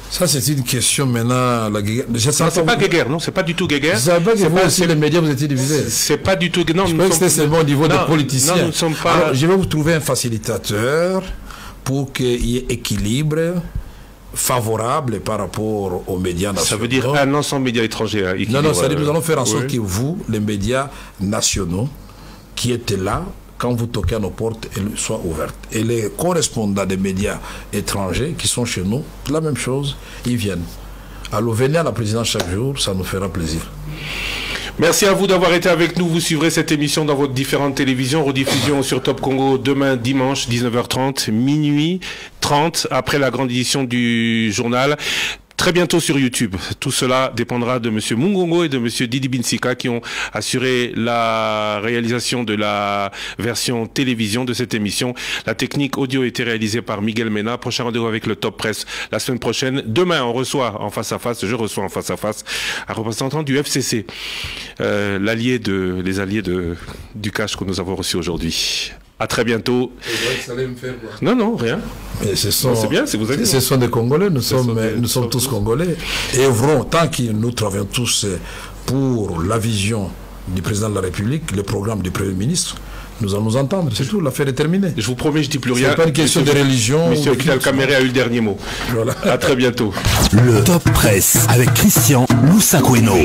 Ça, c'est une question maintenant. C'est pas guéguerre, non, c'est pas du tout guéguerre. C'est pas que vous aussi, les médias, vous étiez divisés. C'est pas du tout. Non, je pense que c'était seulement au niveau des politiciens. Non, nous ne sommes pas. Alors, je vais vous trouver un facilitateur pour qu'il y ait équilibre favorable par rapport aux médias nationaux. Ça veut dire un ensemble médias étrangers. Non, ça veut dire nous allons faire en sorte que vous, les médias nationaux, qui étaient là, quand vous toquez à nos portes, elles soient ouvertes. Et les correspondants des médias étrangers qui sont chez nous, la même chose, ils viennent. Alors venez à la présidence chaque jour, ça nous fera plaisir. Merci à vous d'avoir été avec nous. Vous suivrez cette émission dans votre différentes télévisions. Rediffusion sur Top Congo demain dimanche 19h30, minuit 30, après la grande édition du journal. Très bientôt sur YouTube. Tout cela dépendra de M. Mungongo et de M. Didi Binsika qui ont assuré la réalisation de la version télévision de cette émission. La technique audio a été réalisée par Miguel Mena. Prochain rendez-vous avec le Top Presse la semaine prochaine. Demain, on reçoit en face à face, je reçois en face à face un représentant du FCC, les alliés du cash que nous avons reçu aujourd'hui. À très bientôt. Non, rien. C'est bien, si vous avez. Ce sont des Congolais, nous sommes tous Congolais. Et œuvrons, tant que nous travaillons tous pour la vision du président de la République, le programme du Premier ministre, nous allons nous entendre, c'est tout, l'affaire est terminée. Je vous promets, je ne dis plus rien. C'est pas une question de religion. Monsieur Vital Kamere a eu le dernier mot. Voilà. À très bientôt. Le Top Presse avec Christian Loussakweno.